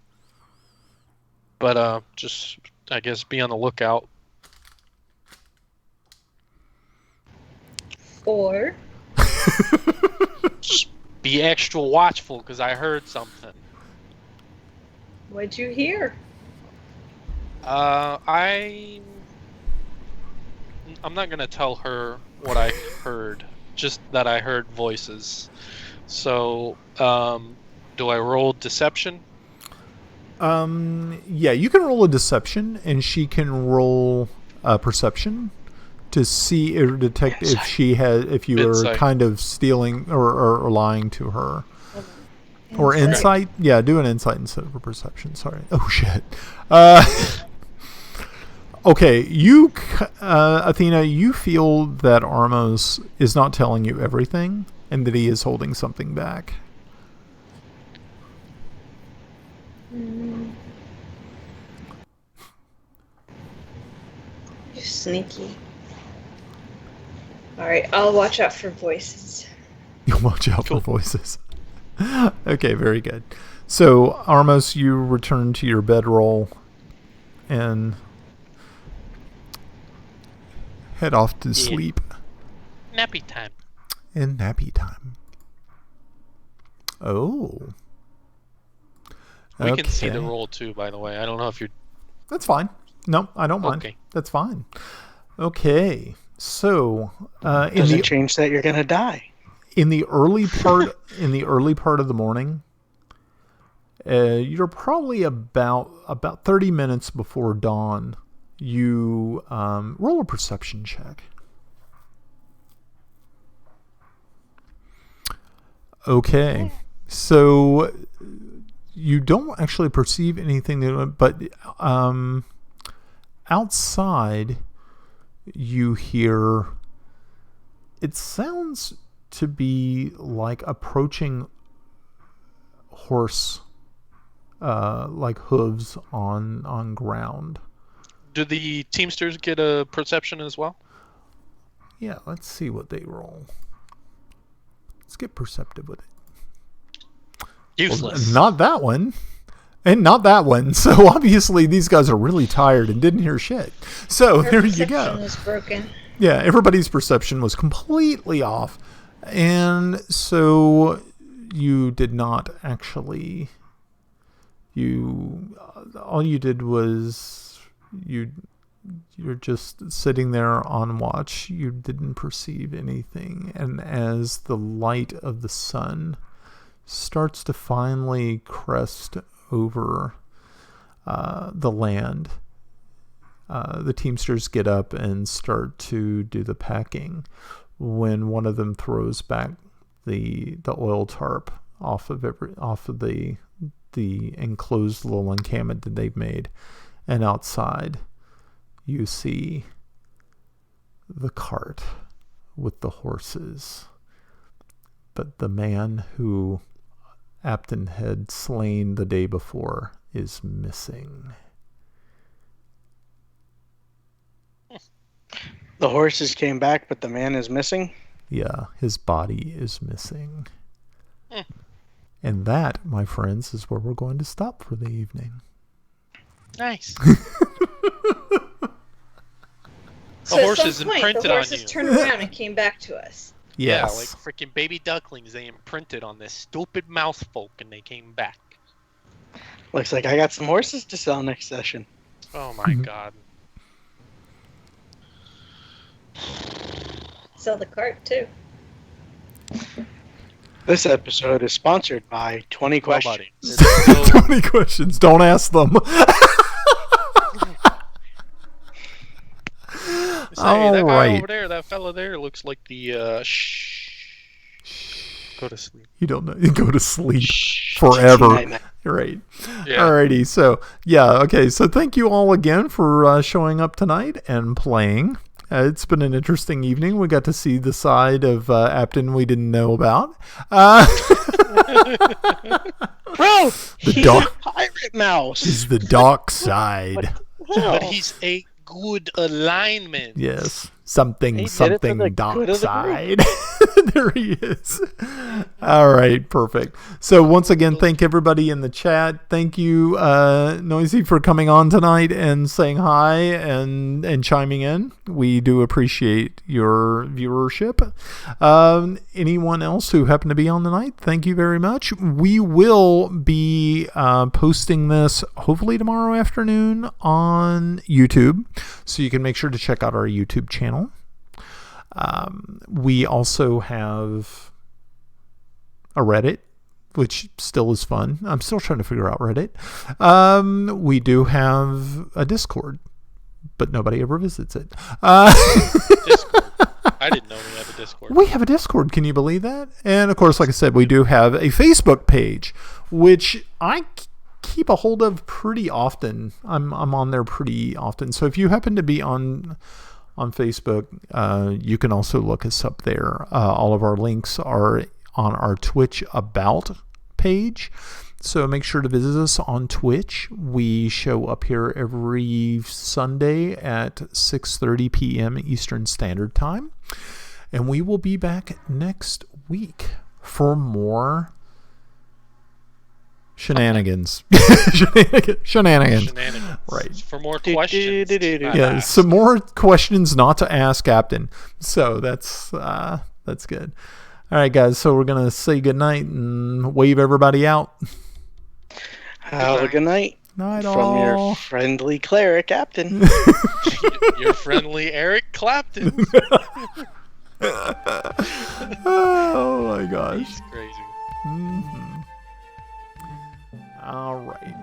But just, I guess, be on the lookout. Or Just be extra watchful, because I heard something. what'd you hear? I'm not gonna tell her what I heard, just that I heard voices. So, do I roll deception? Yeah, you can roll a deception, and she can roll a perception to see or detect if you are kind of stealing or lying to her. Or insight. Yeah, do an insight instead of a perception. Sorry. Oh, shit. Okay, Athena, you feel that Armos is not telling you everything and that he is holding something back. You're sneaky. Alright, I'll watch out for voices. You'll watch out for voices. Okay, very good. So, Armos, you return to your bedroll and head off to sleep. Nappy time. And nappy time. Oh. We can see the roll too, by the way. I don't know if you're... That's fine. No, I don't mind. Okay. That's fine. Okay. So, doesn't change that you're gonna die. In the early part of the morning, you're probably about 30 minutes before dawn. You roll a perception check. Okay, so you don't actually perceive anything, but outside you hear. It sounds to be like approaching horse, like hooves on ground. Do the Teamsters get a perception as well? Yeah, let's see what they roll. Let's get perceptive with it. Useless. Well, not that one. And not that one. So obviously these guys are really tired and didn't hear shit. So there you go. Perception was broken. Yeah, everybody's perception was completely off. And so you did not actually... all you did was... You're just sitting there on watch. You didn't perceive anything. And as the light of the sun starts to finally crest over the land, the Teamsters get up and start to do the packing when one of them throws back the oil tarp off of the enclosed little encampment that they've made, and outside you see the cart with the horses, but the man who Apton had slain the day before is missing. The horses came back, but the man is missing? Yeah, his body is missing. And that, my friends, is where we're going to stop for the evening. Nice. So the at horses some point, imprinted the horses on you. turned around and came back to us. Yes. Yeah, like freaking baby ducklings. They imprinted on this stupid mouse folk, and they came back. Looks like I got some horses to sell next session. Oh my god. Sell the cart too. This episode is sponsored by 20 Questions. Nobody. 20 questions. Don't ask them. Say, that guy right. over there, that fella there, looks like the Go to sleep. You don't know. You go to sleep forever. Right. Yeah. Alrighty. So, yeah. Okay. So, thank you all again for showing up tonight and playing. It's been an interesting evening. We got to see the side of Apton we didn't know about. Bro, he's a pirate mouse. He's the dark side. But he's a good alignment. Yes. Something dark side. There he is. All right, perfect. So once again, thank everybody in the chat. Thank you, Noisy, for coming on tonight and saying hi and chiming in. We do appreciate your viewership. Anyone else who happened to be on tonight, thank you very much. We will be posting this hopefully tomorrow afternoon on YouTube, so you can make sure to check out our YouTube channel. We also have a Reddit, which still is fun. I'm still trying to figure out Reddit. We do have a Discord, but nobody ever visits it. Discord. I didn't know we have a Discord. We have a Discord. Can you believe that? And of course, like I said, we do have a Facebook page, which I keep a hold of pretty often. I'm on there pretty often. So if you happen to be on Facebook, you can also look us up there. All of our links are on our Twitch About page, so make sure to visit us on Twitch. We show up here every Sunday at 6:30 p.m. Eastern Standard Time, and we will be back next week for more shenanigans. Shenanigans. Right. For more questions. Yeah, some more questions not to ask Apton. So that's good. All right, guys. So we're gonna say goodnight and wave everybody out. Have a good night. Night from all. Your friendly cleric, Apton. Your friendly Eric Clapton. Oh my gosh. He's crazy. Mm-hmm. All right.